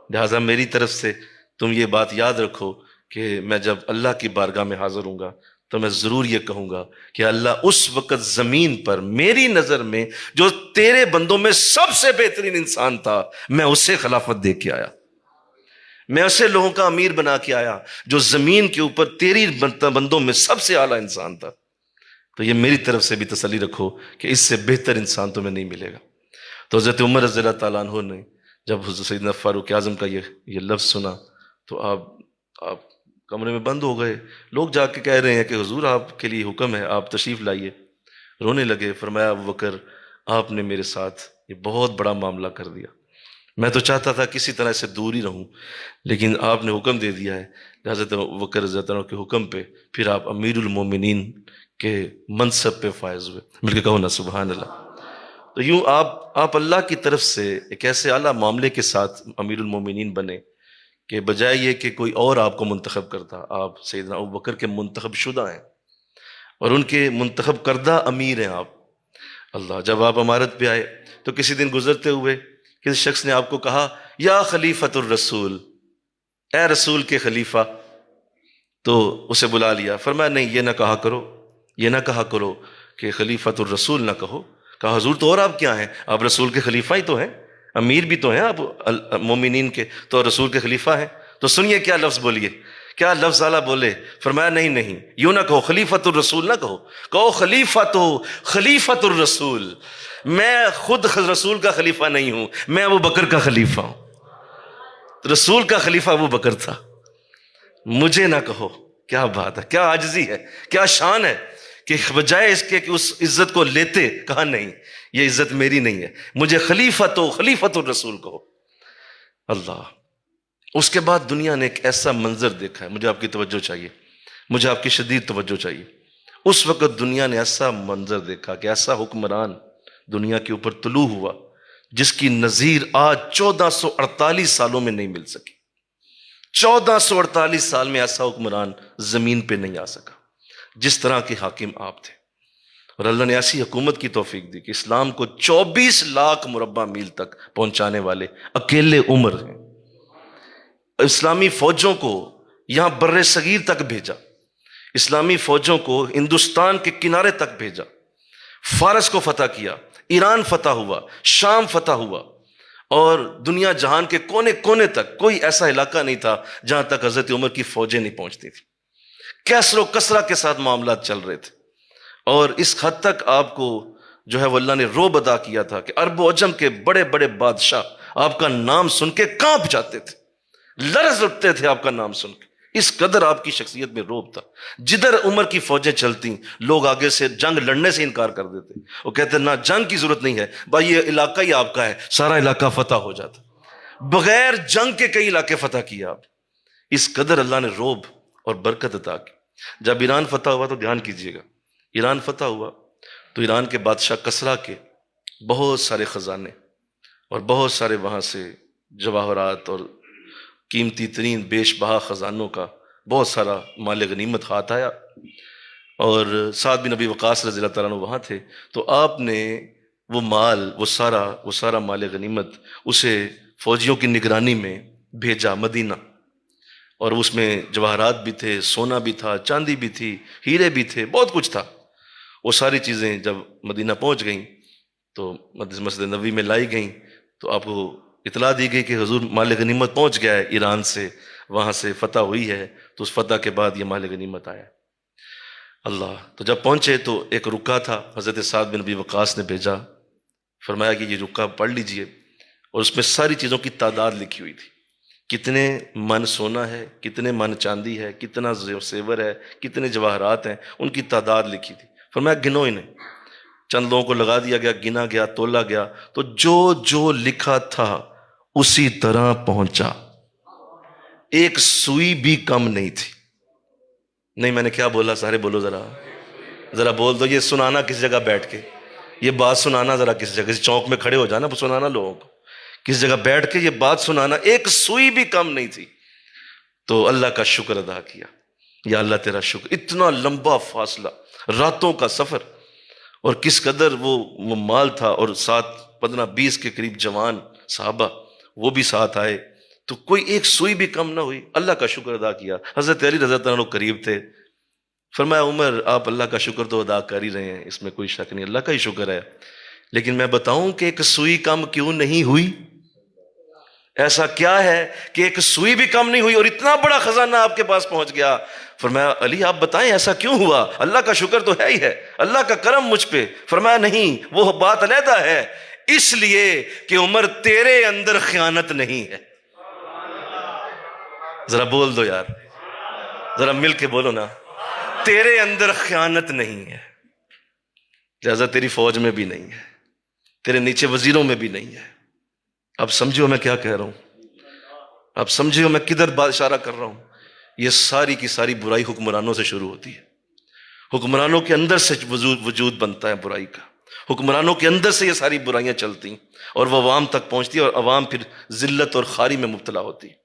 [SPEAKER 2] لہٰذا میری طرف سے تم یہ بات یاد رکھو کہ میں جب اللہ کی بارگاہ میں حاضر ہوں گا تو میں ضرور یہ کہوں گا کہ اللہ اس وقت زمین پر میری نظر میں جو تیرے بندوں میں سب سے بہترین انسان تھا، میں اسے خلافت دے کے آیا، میں اسے لوگوں کا امیر بنا کے آیا جو زمین کے اوپر تیری بندوں میں سب سے اعلیٰ انسان تھا۔ تو یہ میری طرف سے بھی تسلی رکھو کہ اس سے بہتر انسان تمہیں نہیں ملے گا۔ تو حضرت عمر رضی اللہ تعالیٰ عنہ نے جب حضرت سیدنا فاروق اعظم کا یہ لفظ سنا تو آپ کمرے میں بند ہو گئے. لوگ جا کے کہہ رہے ہیں کہ حضور آپ کے لیے حکم ہے، آپ تشریف لائیے. رونے لگے. فرمایا ابو بکر آپ نے میرے ساتھ یہ بہت بڑا معاملہ کر دیا. میں تو چاہتا تھا کسی طرح سے دور ہی رہوں، لیکن آپ نے حکم دے دیا ہے. حضرت ابو بکر رضی اللہ عنہ کے حکم پہ پھر آپ امیر المومنین کے منصب پہ فائز ہوئے. مل کے کہو نا سبحان اللہ. تو یوں آپ اللہ کی طرف سے ایک ایسے اعلیٰ معاملے کے ساتھ امیر المومنین بنے کہ بجائے یہ کہ کوئی اور آپ کو منتخب کرتا، آپ سیدنا ابو بکر کے منتخب شدہ ہیں اور ان کے منتخب کردہ امیر ہیں آپ. اللہ. جب آپ امارت پہ آئے تو کسی دن گزرتے ہوئے کسی شخص نے آپ کو کہا یا خلیفۃ الرسول، اے رسول کے خلیفہ. تو اسے بلا لیا. فرمایا نہیں، یہ نہ کہا کرو، یہ نہ کہا کرو کہ خلیفۃ الرسول نہ کہو. کہا حضور تو اور آپ کیا ہیں؟ آپ رسول کے خلیفہ ہی تو ہیں، امیر بھی تو ہیں آپ مومنین کے، تو رسول کے خلیفہ ہیں. تو سنیے کیا لفظ بولیے، کیا لفظ اعلیٰ بولے. فرمایا نہیں، یوں نہ کہو، خلیفۃ الرسول نہ کہو خلیفۃ الرسول. میں خود رسول کا خلیفہ نہیں ہوں، میں ابو بکر کا خلیفہ ہوں. رسول کا خلیفہ ابو بکر تھا، مجھے نہ کہو. کیا بات ہے، کیا عاجزی ہے، کیا شان ہے کہ بجائے اس کے کہ اس عزت کو لیتے، کہا نہیں، یہ عزت میری نہیں ہے، مجھے خلیفۃ الرسول کہو. اللہ. اس کے بعد دنیا نے ایک ایسا منظر دیکھا ہے، مجھے آپ کی توجہ چاہیے، مجھے آپ کی شدید توجہ چاہیے. اس وقت دنیا نے ایسا منظر دیکھا کہ ایسا حکمران دنیا کے اوپر طلوع ہوا جس کی نظیر آج 1448 سالوں میں نہیں مل سکی. 1448 سال میں ایسا حکمران زمین پہ نہیں آ سکا جس طرح کے حاکم آپ تھے. اور اللہ نے ایسی حکومت کی توفیق دی کہ اسلام کو 24 لاکھ مربع میل تک پہنچانے والے اکیلے عمر ہیں. اسلامی فوجوں کو یہاں بر صغیر تک بھیجا، اسلامی فوجوں کو ہندوستان کے کنارے تک بھیجا، فارس کو فتح کیا، ایران فتح ہوا، شام فتح ہوا، اور دنیا جہان کے کونے کونے تک کوئی ایسا علاقہ نہیں تھا جہاں تک حضرت عمر کی فوجیں نہیں پہنچتی تھی. کیسر و کسرہ کے ساتھ معاملات چل رہے تھے، اور اس حد تک آپ کو جو ہے وہ اللہ نے رعب ادا کیا تھا کہ عرب و عجم کے بڑے بڑے بادشاہ آپ کا نام سن کے کانپ جاتے تھے، لرز اٹھتے تھے آپ کا نام سن کے. اس قدر آپ کی شخصیت میں رعب تھا. جدھر عمر کی فوجیں چلتی لوگ آگے سے جنگ لڑنے سے انکار کر دیتے، وہ کہتے نہ جنگ کی ضرورت نہیں ہے بھائی، یہ علاقہ ہی آپ کا ہے، سارا علاقہ فتح ہو جاتا. بغیر جنگ کے کئی علاقے فتح کیے آپ. اس قدر اللہ نے رعب اور برکت عطا کی. جب ایران فتح ہوا تو دھیان کیجئے گا، ایران فتح ہوا تو ایران کے بادشاہ کسریٰ کے بہت سارے خزانے اور بہت سارے وہاں سے جواہرات اور قیمتی ترین بیش بہا خزانوں کا بہت سارا مال غنیمت ہاتھ آیا. اور سعد بن ابی وقاص رضی اللہ تعالیٰ عنہ وہاں تھے، تو آپ نے وہ مال، وہ سارا مال غنیمت اسے فوجیوں کی نگرانی میں بھیجا مدینہ. اور اس میں جواہرات بھی تھے، سونا بھی تھا، چاندی بھی تھی، ہیرے بھی تھے، بہت کچھ تھا. وہ ساری چیزیں جب مدینہ پہنچ گئیں تو مسجد نبوی میں لائی گئیں تو آپ کو اطلاع دی گئی کہ حضور مال غنیمت پہنچ گیا ہے ایران سے، وہاں سے فتح ہوئی ہے. تو اس فتح کے بعد یہ مال غنیمت آیا. اللہ. تو جب پہنچے تو ایک رکا تھا، حضرت سعد بن ابی وقاص نے بھیجا، فرمایا کہ یہ رکا پڑھ لیجئے. اور اس میں ساری چیزوں کی تعداد لکھی ہوئی تھی، کتنے من سونا ہے، کتنے من چاندی ہے، کتنا زیور ہے، کتنے جواہرات ہیں، ان کی تعداد لکھی تھی. فرمایا گنو انہیں. چند لوگوں کو لگا دیا گیا، گنا گیا، تولا گیا، تو جو لکھا تھا اسی طرح پہنچا، ایک سوئی بھی کم نہیں تھی. نہیں میں نے کیا بولا؟ سارے بولو، ذرا بول دو. یہ سنانا کس جگہ بیٹھ کے، یہ بات سنانا ذرا کس جگہ، کسی چوک میں کھڑے ہو جانا سنانا لوگوں کو، کس جگہ بیٹھ کے یہ بات سنانا، ایک سوئی بھی کم نہیں تھی. تو اللہ کا شکر ادا کیا. یا اللہ تیرا شکر. اتنا لمبا فاصلہ، راتوں کا سفر، اور کس قدر وہ مال تھا، اور 15-20 کے قریب جوان صحابہ وہ بھی ساتھ آئے، تو کوئی ایک سوئی بھی کم نہ ہوئی. اللہ کا شکر ادا کیا. حضرت علی رضی اللہ عنہ قریب تھے. فرمایا عمر آپ اللہ کا شکر تو ادا کر ہی رہے ہیں، اس میں کوئی شک نہیں، اللہ کا ہی شکر ہے، لیکن میں بتاؤں کہ ایک سوئی کم کیوں نہیں ہوئی؟ ایسا کیا ہے کہ ایک سوئی بھی کم نہیں ہوئی اور اتنا بڑا خزانہ آپ کے پاس پہنچ گیا؟ فرمایا علی آپ بتائیں ایسا کیوں ہوا؟ اللہ کا شکر تو ہے ہی ہے، اللہ کا کرم مجھ پہ. فرمایا نہیں، وہ بات علیحدہ ہے، اس لیے کہ عمر تیرے اندر خیانت نہیں ہے. ذرا بول دو یار، ذرا مل کے بولو نا، تیرے اندر خیانت نہیں ہے، لہذا تیری فوج میں بھی نہیں ہے، تیرے نیچے وزیروں میں بھی نہیں ہے. اب سمجھو میں کیا کہہ رہا ہوں، اب سمجھو میں کدھر اشارہ کر رہا ہوں. یہ ساری کی ساری برائی حکمرانوں سے شروع ہوتی ہے. حکمرانوں کے اندر سے وجود بنتا ہے برائی کا، حکمرانوں کے اندر سے یہ ساری برائیاں چلتی ہیں اور وہ عوام تک پہنچتی ہے، اور عوام پھر ذلت اور خواری میں مبتلا ہوتی ہے.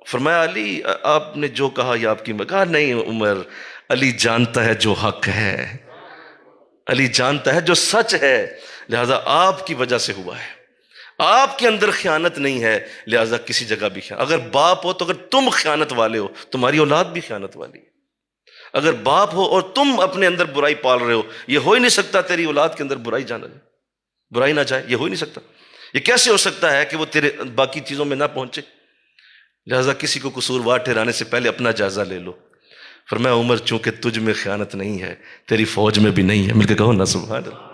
[SPEAKER 2] فرمایا علی آپ نے جو کہا یہ آپ کی کہا نہیں عمر، علی جانتا ہے جو حق ہے، علی جانتا ہے جو سچ ہے، لہذا آپ کی وجہ سے ہوا ہے. آپ کے اندر خیانت نہیں ہے، لہذا کسی جگہ بھی خیانت. اگر باپ ہو تو اگر تم خیانت والے ہو، تمہاری اولاد بھی خیانت والی ہے. اگر باپ ہو اور تم اپنے اندر برائی پال رہے ہو، یہ ہو ہی نہیں سکتا تیری اولاد کے اندر برائی نہ جائے، یہ ہو ہی نہیں سکتا. یہ کیسے ہو سکتا ہے کہ وہ تیرے باقی چیزوں میں نہ پہنچے؟ لہذا کسی کو قصوروار ٹھہرانے سے پہلے اپنا جائزہ لے لو. فرمایا عمر چونکہ تجھ میں خیانت نہیں ہے، تیری فوج میں بھی نہیں ہے. مل کے کہو نا سبحان اللہ.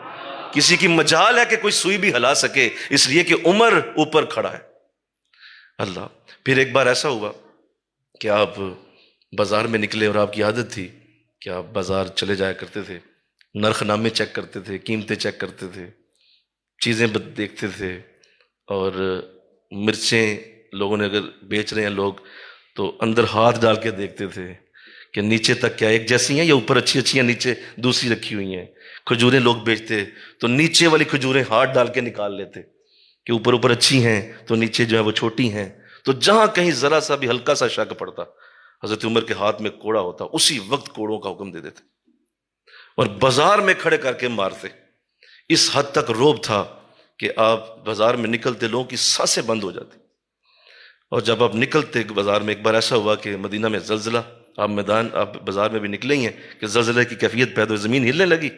[SPEAKER 2] کسی کی مجال ہے کہ کوئی سوئی بھی ہلا سکے، اس لیے کہ عمر اوپر کھڑا ہے. اللہ. پھر ایک بار ایسا ہوا کہ آپ بازار میں نکلے اور آپ کی عادت تھی کہ آپ بازار چلے جایا کرتے تھے، نرخ نامے چیک کرتے تھے، قیمتیں چیک کرتے تھے، چیزیں دیکھتے تھے، اور مرچیں لوگوں نے اگر بیچ رہے ہیں لوگ تو اندر ہاتھ ڈال کے دیکھتے تھے کہ نیچے تک کیا ایک جیسی ہیں یا اوپر اچھی اچھی ہیں نیچے دوسری رکھی ہوئی ہیں. کھجوریں لوگ بیچتے تو نیچے والی کھجوریں ہاتھ ڈال کے نکال لیتے کہ اوپر اوپر اچھی ہیں تو نیچے جو ہے وہ چھوٹی ہیں. تو جہاں کہیں ذرا سا بھی ہلکا سا شک پڑتا، حضرت عمر کے ہاتھ میں کوڑا ہوتا، اسی وقت کوڑوں کا حکم دے دیتے اور بازار میں کھڑے کر کے مارتے. اس حد تک روب تھا کہ آپ بازار میں نکلتے لوگوں کی سانسیں بند ہو جاتی. اور جب آپ نکلتے بازار میں، ایک بار ایسا ہوا کہ مدینہ میں زلزلہ، آپ بازار میں بھی نکلے ہی ہیں کہ زلزلے کی کیفیت پیدا ہوئی، زمین ہلنے لگی.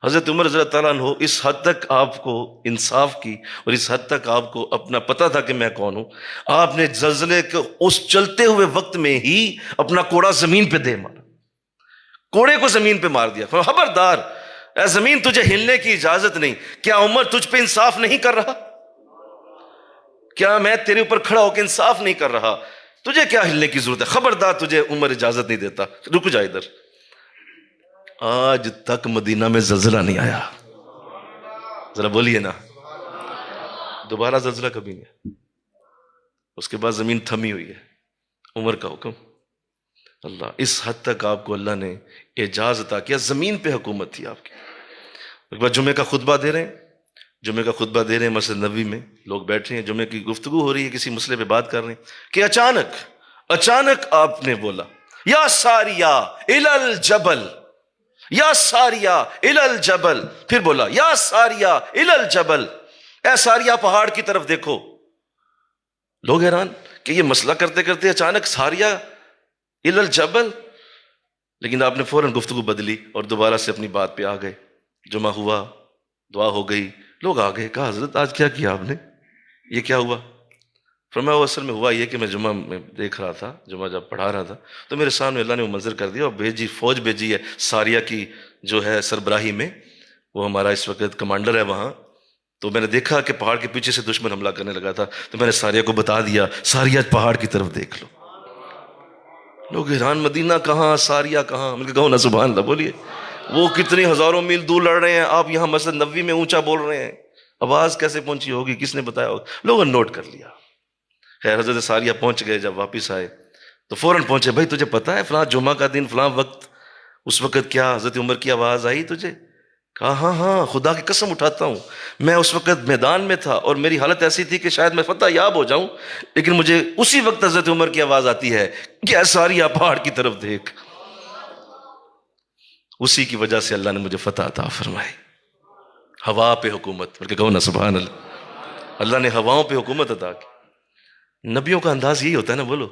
[SPEAKER 2] حضرت عمر رضی اللہ تعالیٰ عنہ اس حد تک آپ کو انصاف کی اور اس حد تک آپ کو اپنا پتہ تھا کہ میں کون ہوں، آپ نے زلزلے کے اس چلتے ہوئے وقت میں ہی اپنا کوڑا زمین پہ دے مارا، کوڑے کو زمین پہ مار دیا. خبردار اے زمین، تجھے ہلنے کی اجازت نہیں. کیا عمر تجھ پہ انصاف نہیں کر رہا؟ کیا میں تیرے اوپر کھڑا ہو کے انصاف نہیں کر رہا؟ تجھے کیا ہلنے کی ضرورت ہے؟ خبردار، تجھے عمر اجازت نہیں دیتا، رک جا ادھر. آج تک مدینہ میں زلزلہ نہیں آیا. ذرا بولیے نا، دوبارہ زلزلہ کبھی نہیں. اس کے بعد زمین تھمی ہوئی ہے، عمر کا حکم. اللہ. اس حد تک آپ کو اللہ نے اعجاز عطا کیا، زمین پہ حکومت تھی آپ کی. ایک بار جمعے کا خطبہ دے رہے ہیں مسجد نبوی میں، لوگ بیٹھ رہے ہیں، جمعے کی گفتگو ہو رہی ہے، کسی مسئلے پہ بات کر رہے ہیں کہ اچانک آپ نے بولا یا ساریہ الی الجبل، یا ساریہ الی الجبل. پھر بولا یا ساریہ الی الجبل، اے ساریہ پہاڑ کی طرف دیکھو. لوگ حیران کہ یہ مسئلہ کرتے کرتے اچانک ساریہ الی الجبل. لیکن آپ نے فوراً گفتگو بدلی اور دوبارہ سے اپنی بات پہ آ گئے. جمعہ ہوا، دعا ہو گئی، لوگ آ گئے. کہا حضرت آج کیا کیا آپ نے، یہ کیا ہوا؟ فرمایا وہ اصل میں ہوا یہ کہ میں جمعہ میں دیکھ رہا تھا، جمعہ جب پڑھا رہا تھا تو میرے سامنے اللہ نے وہ منظر کر دیا اور فوج بھیجی ہے ساریہ کی جو ہے سربراہی میں، وہ ہمارا اس وقت کمانڈر ہے وہاں. تو میں نے دیکھا کہ پہاڑ کے پیچھے سے دشمن حملہ کرنے لگا تھا، تو میں نے ساریہ کو بتا دیا ساریہ پہاڑ کی طرف دیکھ لو. لوگ حیران، مدینہ کہاں، ساریہ کہاں؟ مل کے کہو نا سبحان اللہ. بولیے. وہ کتنی ہزاروں میل دور لڑ رہے ہیں، آپ یہاں مسجد نبوی میں اونچا بول رہے ہیں. آواز کیسے پہنچی ہوگی، کس نے بتایا ہوگا؟ لوگوں نے نوٹ کر لیا. خیر حضرت ساریہ پہنچ گئے. جب واپس آئے تو فوراً پہنچے، بھائی تجھے پتا ہے فلاں جمعہ کا دن فلاں وقت اس وقت کیا حضرت عمر کی آواز آئی تجھے؟ کہا ہاں خدا کی قسم اٹھاتا ہوں، میں اس وقت میدان میں تھا اور میری حالت ایسی تھی کہ شاید میں فتح یاب ہو جاؤں، لیکن مجھے اسی وقت حضرت عمر کی آواز آتی ہے کہ اے ساریہ پہاڑ کی طرف دیکھ. اسی کی وجہ سے اللہ نے مجھے فتح عطا فرمائی. ہوا پہ حکومت، بلکہ کہو نا سبحان اللہ. اللہ نے ہواؤں پہ حکومت عطا کی. نبیوں کا انداز یہی ہوتا ہے نا، بولو.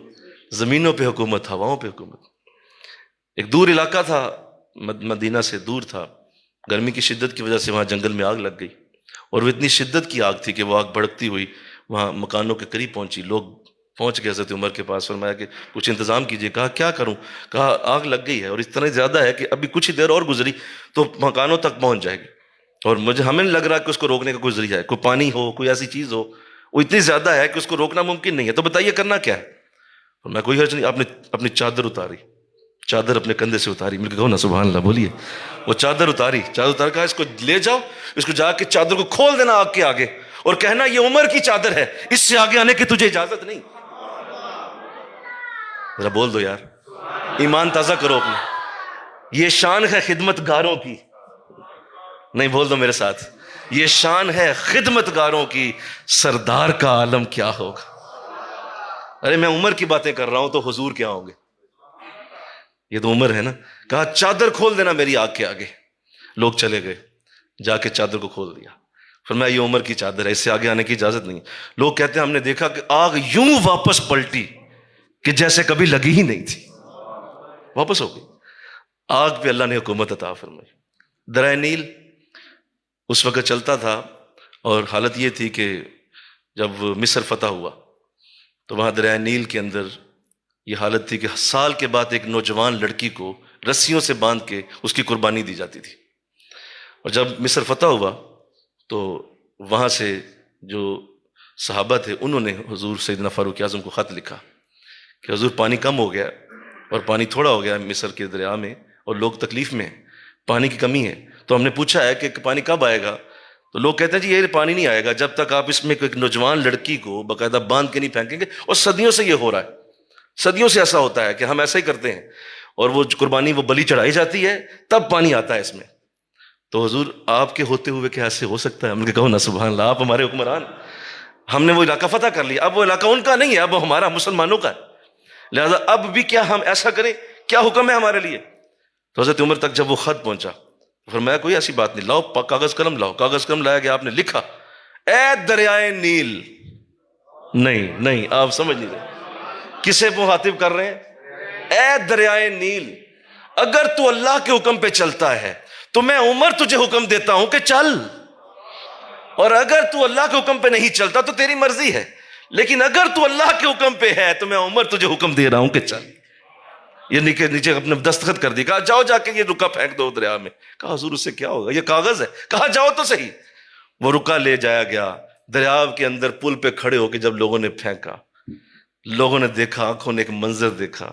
[SPEAKER 2] زمینوں پہ حکومت، ہواؤں پہ حکومت. ایک دور علاقہ تھا، مدینہ سے دور تھا. گرمی کی شدت کی وجہ سے وہاں جنگل میں آگ لگ گئی اور وہ اتنی شدت کی آگ تھی کہ وہ آگ بھڑکتی ہوئی وہاں مکانوں کے قریب پہنچی. لوگ پہنچ گئے حضرت عمر کے پاس. فرمایا کہ کچھ انتظام کیجیے. کہا کیا کروں؟ کہا آگ لگ گئی ہے اور اتنا زیادہ ہے کہ ابھی کچھ ہی دیر اور گزری تو مکانوں تک پہنچ جائے گی. اور مجھے ہمیں نہیں لگ رہا کہ اس کو روکنے کا کوئی ذریعہ ہے، کوئی پانی ہو، کوئی ایسی چیز ہو، وہ اتنی زیادہ ہے کہ اس کو روکنا ممکن نہیں ہے، تو بتائیے کرنا کیا ہے؟ اور میں کوئی حرج نہیں، آپ نے اپنی چادر اتاری، چادر اپنے کندھے سے اتاری، مل کے کہو نا سبحان اللہ بولیے، وہ چادر اتاری، چادر اتار کہا اس کو لے جاؤ، اس کو جا کے چادر کو کھول دینا آگ کے آگے، اور کہنا یہ عمر کی چادر ہے، اس سے آگے آنے کی تجھے اجازت نہیں۔ ذرا بول دو یار، ایمان تازہ کرو اپنا، یہ شان ہے خدمت گاروں کی، نہیں بول دو میرے ساتھ، یہ شان ہے خدمت گاروں کی، سردار کا عالم کیا ہوگا۔ ارے میں عمر کی باتیں کر رہا ہوں تو حضور کیا ہوں گے، یہ تو عمر ہے نا۔ کہا چادر کھول دینا میری آگ کے آگے، لوگ چلے گئے، جا کے چادر کو کھول دیا، فرمایا یہ عمر کی چادر ہے، اس سے آگے آنے کی اجازت نہیں۔ لوگ کہتے ہیں ہم نے دیکھا کہ آگ یوں واپس پلٹی کہ جیسے کبھی لگی ہی نہیں تھی، واپس ہو گئی۔ آگ پہ اللہ نے حکومت عطا فرمائی۔ دریا نیل اس وقت چلتا تھا، اور حالت یہ تھی کہ جب مصر فتح ہوا تو وہاں دریا نیل کے اندر یہ حالت تھی کہ سال کے بعد ایک نوجوان لڑکی کو رسیوں سے باندھ کے اس کی قربانی دی جاتی تھی۔ اور جب مصر فتح ہوا تو وہاں سے جو صحابہ تھے انہوں نے حضور سیدنا فاروق اعظم کو خط لکھا کہ حضور پانی کم ہو گیا اور پانی تھوڑا ہو گیا مصر کے دریا میں، اور لوگ تکلیف میں ہیں، پانی کی کمی ہے، تو ہم نے پوچھا ہے کہ پانی کب آئے گا؟ تو لوگ کہتے ہیں جی یہ پانی نہیں آئے گا جب تک آپ اس میں ایک نوجوان لڑکی کو باقاعدہ باندھ کے نہیں پھینکیں گے، اور صدیوں سے یہ ہو رہا ہے، صدیوں سے ایسا ہوتا ہے کہ ہم ایسا ہی کرتے ہیں، اور وہ قربانی وہ بلی چڑھائی جاتی ہے تب پانی آتا ہے اس میں۔ تو حضور آپ کے ہوتے ہوئے کیا ایسے ہو سکتا ہے؟ ہم نے کہا نا سبحان اللہ، آپ ہمارے حکمران، ہم نے وہ علاقہ فتح کر لیا، اب وہ علاقہ ان کا نہیں ہے، اب وہ ہمارا مسلمانوں کا ہے، لہذا اب بھی کیا ہم ایسا کریں؟ کیا حکم ہے ہمارے لیے؟ تو حضرت عمر تک جب وہ خط پہنچا، فرمایا کوئی ایسی بات نہیں، لاؤ کاغذ قلم لاؤ، کاغذ قلم لایا گیا، آپ نے لکھا اے دریائے نیل، نہیں نہیں آپ سمجھ نہیں رہے کسے مخاطب کر رہے ہیں؟ اے دریائے نیل، اگر تو اللہ کے حکم پہ چلتا ہے تو میں عمر تجھے حکم دیتا ہوں کہ چل، اور اگر تو اللہ کے حکم پہ نہیں چلتا تو تیری مرضی ہے، لیکن اگر تو اللہ کے حکم پہ ہے تو میں عمر تجھے حکم دے رہا ہوں کہ چل۔ یہ نیچے اپنے دستخط کر دی، کہا جاؤ جا کے یہ رکا پھینک دو دریا میں۔ کہا حضور اس سے کیا ہوگا، یہ کاغذ ہے۔ کہا جاؤ تو صحیح۔ وہ رکا لے جایا گیا دریا کے اندر، پل پہ کھڑے ہو کے جب لوگوں نے پھینکا، لوگوں نے دیکھا، آنکھوں نے ایک منظر دیکھا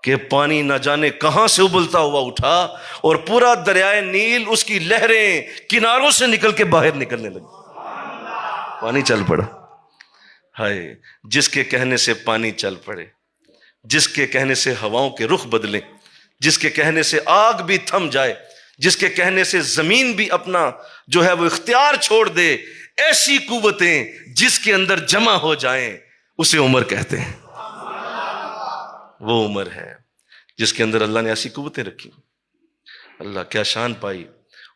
[SPEAKER 2] کہ پانی نہ جانے کہاں سے ابلتا ہوا اٹھا، اور پورا دریائے نیل اس کی لہریں کناروں سے نکل کے باہر نکلنے لگی، پانی چل پڑا۔ ہائے جس کے کہنے سے پانی چل پڑے، جس کے کہنے سے ہواؤں کے رخ بدلیں، جس کے کہنے سے آگ بھی تھم جائے، جس کے کہنے سے زمین بھی اپنا جو ہے وہ اختیار چھوڑ دے، ایسی قوتیں جس کے اندر جمع ہو جائیں اسے عمر کہتے ہیں۔ وہ عمر ہے جس کے اندر اللہ نے ایسی قوتیں رکھی، اللہ کیا شان پائی۔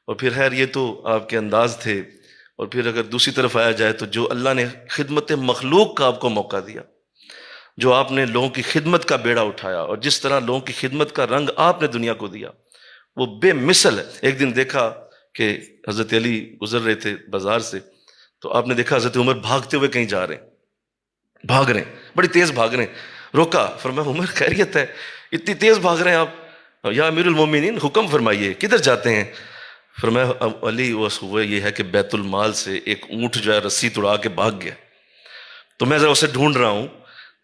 [SPEAKER 2] اور پھر خیر یہ تو آپ کے انداز تھے، اور پھر اگر دوسری طرف آیا جائے تو جو اللہ نے خدمت مخلوق کا آپ کو موقع دیا، جو آپ نے لوگوں کی خدمت کا بیڑا اٹھایا، اور جس طرح لوگوں کی خدمت کا رنگ آپ نے دنیا کو دیا وہ بے مثل ہے۔ ایک دن دیکھا کہ حضرت علی گزر رہے تھے بازار سے، تو آپ نے دیکھا حضرت عمر بھاگتے ہوئے کہیں جا رہے ہیں، بھاگ رہے ہیں، بڑی تیز بھاگ رہے ہیں۔ روکا، فرمایا عمر خیریت ہے، اتنی تیز بھاگ رہے ہیں آپ؟ یا امیر المومنین حکم فرمائیے، کدھر جاتے ہیں؟ فرمایا علی وہ یہ ہے کہ بیت المال سے ایک اونٹ جو ہے رسی توڑا کے بھاگ گیا، تو میں ذرا اسے ڈھونڈ رہا ہوں،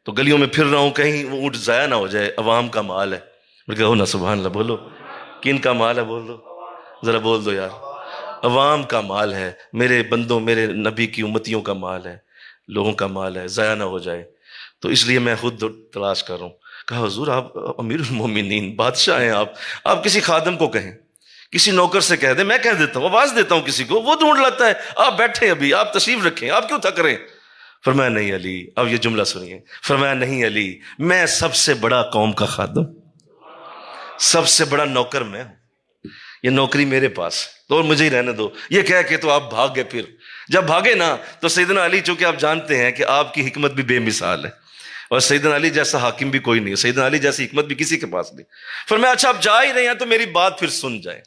[SPEAKER 2] تو گلیوں میں پھر رہا ہوں کہیں وہ اونٹ ضائع نہ ہو جائے، عوام کا مال ہے۔ میں کہا نا سبحان اللہ، بولو کن کا مال ہے، بول دو ذرا، بول دو یار، عوام کا مال ہے، میرے بندوں، میرے نبی کی امتیوں کا مال ہے، لوگوں کا مال ہے، ضائع نہ ہو جائے، تو اس لیے میں خود تلاش کر رہا ہوں۔ کہا حضور آپ امیر المومنین، بادشاہ ہیں آپ کسی خادم کو کہیں، کسی نوکر سے کہہ دیں، میں کہہ دیتا ہوں، آواز دیتا ہوں کسی کو، وہ ڈھونڈ لاتا ہے، آپ بیٹھے ابھی، آپ تشریف رکھیں، آپ کیوں تھک رہے ہیں؟ فرمایا نہیں علی، اب یہ جملہ سنیے، فرمایا نہیں علی، میں سب سے بڑا قوم کا خادم، سب سے بڑا نوکر میں ہوں، یہ نوکری میرے پاس تو مجھے ہی رہنے دو۔ یہ کہہ کے تو آپ بھاگ گئے۔ پھر جب بھاگے نا تو سیدنا علی، چونکہ آپ جانتے ہیں کہ آپ کی حکمت بھی بے مثال ہے، اور سیدنا علی جیسا حاکم بھی کوئی نہیں، سیدنا علی جیسی حکمت بھی کسی کے پاس نہیں۔ فرمایا اچھا آپ جا ہی رہے ہیں تو میری بات پھر سن جائیں۔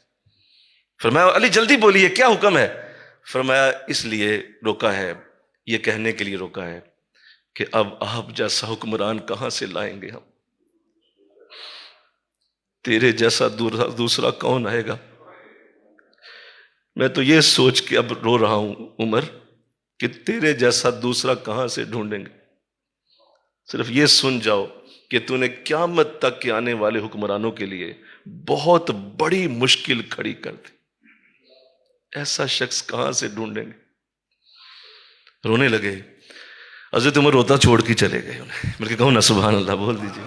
[SPEAKER 2] فرمایا علی جلدی بولیے کیا حکم ہے؟ فرمایا اس لیے روکا ہے، یہ کہنے کے لیے روکا ہے کہ اب آپ جیسا حکمران کہاں سے لائیں گے ہم، تیرے جیسا دوسرا کون آئے گا؟ میں تو یہ سوچ کے اب رو رہا ہوں عمر کہ تیرے جیسا دوسرا کہاں سے ڈھونڈیں گے. صرف یہ سن جاؤ کہ تو نے قیامت تک کے آنے والے حکمرانوں کے لیے بہت بڑی مشکل کھڑی کر دی. ایسا شخص کہاں سے ڈھونڈیں گے؟ رونے لگے. حضرت عمر روتا چھوڑ کے چلے گئے انہیں. بلکہ کہوں نا سبحان اللہ بول دیجیے.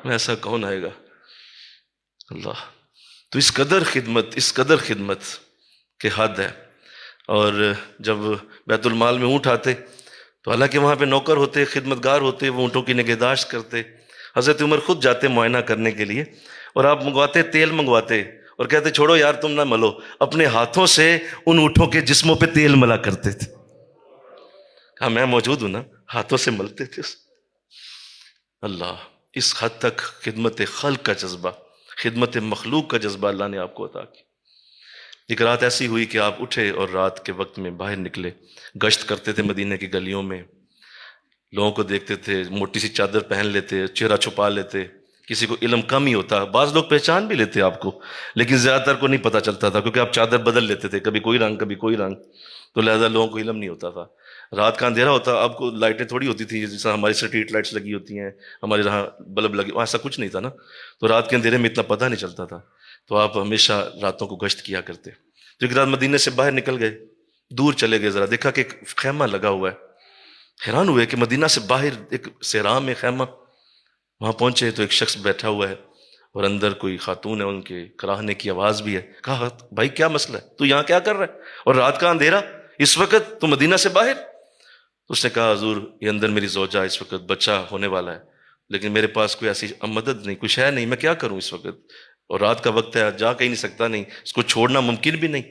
[SPEAKER 2] میں ایسا کون آئے گا اللہ. تو اس قدر خدمت کے حد ہے. اور جب بیت المال میں اونٹ آتے تو حالانکہ وہاں پہ نوکر ہوتے، خدمتگار ہوتے، وہ اونٹوں کی نگہداشت کرتے. حضرت عمر خود جاتے معائنہ کرنے کے لیے، اور آپ منگواتے، تیل منگواتے اور کہتے چھوڑو یار تم نہ ملو. اپنے ہاتھوں سے ان اونٹوں کے جسموں پہ تیل ملا کرتے تھے. کہا میں موجود ہوں نا، ہاتھوں سے ملتے تھے. اللہ، اس حد تک خدمت خلق کا جذبہ، خدمت مخلوق کا جذبہ اللہ نے آپ کو عطا کیا. ایک رات ایسی ہوئی کہ آپ اٹھے اور رات کے وقت میں باہر نکلے، گشت کرتے تھے مدینہ کی گلیوں میں. لوگوں کو دیکھتے تھے، موٹی سی چادر پہن لیتے، چہرہ چھپا لیتے. کسی کو علم کم ہی ہوتا، بعض لوگ پہچان بھی لیتے آپ کو، لیکن زیادہ تر کو نہیں پتہ چلتا تھا کیونکہ آپ چادر بدل لیتے تھے، کبھی کوئی رنگ کبھی کوئی رنگ. تو لہذا لوگوں کو علم نہیں ہوتا تھا. رات کا اندھیرا ہوتا، آپ کو لائٹیں تھوڑی ہوتی تھی جیسا ہماری اسٹریٹ لائٹس لگی ہوتی ہیں، ہمارے یہاں بلب لگے، ایسا کچھ نہیں تھا نا. تو رات کے اندھیرے میں اتنا پتہ نہیں چلتا تھا. تو آپ ہمیشہ راتوں کو گشت کیا کرتے. تو ایک رات مدینے سے باہر نکل گئے، دور چلے گئے، ذرا دیکھا کہ ایک خیمہ لگا ہوا ہے. حیران ہوئے کہ مدینہ سے باہر ایک صحرا میں خیمہ. وہاں پہنچے تو ایک شخص بیٹھا ہوا ہے اور اندر کوئی خاتون ہے، ان کے کراہنے کی آواز بھی ہے. کہا بھائی کیا مسئلہ ہے، تو یہاں کیا کر رہا ہے اور رات کا اندھیرا اس وقت تو مدینہ سے باہر؟ تو اس نے کہا حضور یہ اندر میری زوجہ اس وقت بچہ ہونے والا ہے، لیکن میرے پاس کوئی ایسی مدد نہیں، کچھ ہے نہیں، میں کیا کروں اس وقت، اور رات کا وقت ہے، جا کہیں نہیں سکتا، نہیں اس کو چھوڑنا ممکن بھی نہیں.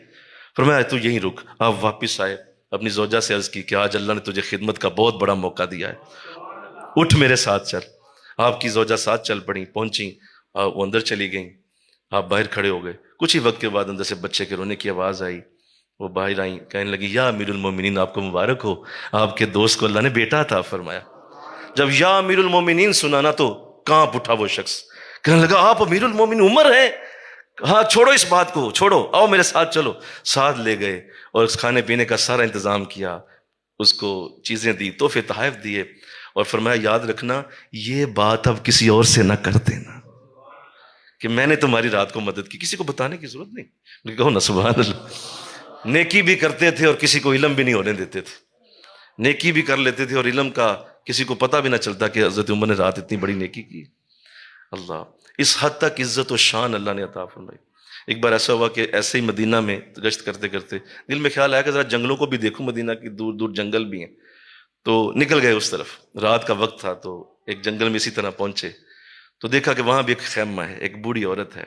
[SPEAKER 2] فرمایا تو یہیں رک. آپ واپس آئے، اپنی زوجہ سے عرض کی کہ آج اللہ نے تجھے خدمت کا بہت بڑا موقع دیا ہے، اٹھ میرے ساتھ چل. آپ کی زوجہ ساتھ چل پڑی، پہنچی، وہ اندر چلی گئیں. آپ باہر کھڑے ہو گئے. کچھ ہی وقت کے بعد اندر سے بچے کے رونے کی آواز آئی. وہ باہر آئیں، کہنے لگی یا امیر المومنین آپ کو مبارک ہو، آپ کے دوست کو اللہ نے بیٹا عطا فرمایا. جب یا امیر المومنین سنا نا تو کانپ اٹھا وہ شخص، کہنے لگا آپ امیر المومنین عمر ہیں؟ ہاں چھوڑو اس بات کو، چھوڑو، آؤ میرے ساتھ چلو. ساتھ لے گئے اور اس کھانے پینے کا سارا انتظام کیا، اس کو چیزیں دی، تحفے تحائف دیے، اور فرمایا یاد رکھنا یہ بات اب کسی اور سے نہ کر دینا کہ میں نے تمہاری رات کو مدد کی. کسی کو بتانے کی ضرورت نہیں. مجھے کہو نا سبحان اللہ. نیکی بھی کرتے تھے اور کسی کو علم بھی نہیں ہونے دیتے تھے. نیکی بھی کر لیتے تھے اور علم کا کسی کو پتہ بھی نہ چلتا کہ حضرت عمر نے رات اتنی بڑی نیکی کی. اللہ، اس حد تک عزت و شان اللہ نے عطا فرمائی. ایک بار ایسا ہوا کہ ایسے ہی مدینہ میں گشت کرتے کرتے دل میں خیال آیا کہ ذرا جنگلوں کو بھی دیکھوں، مدینہ کی دور دور جنگل بھی ہیں. تو نکل گئے اس طرف، رات کا وقت تھا. تو ایک جنگل میں اسی طرح پہنچے تو دیکھا کہ وہاں بھی ایک خیمہ ہے، ایک بوڑھی عورت ہے.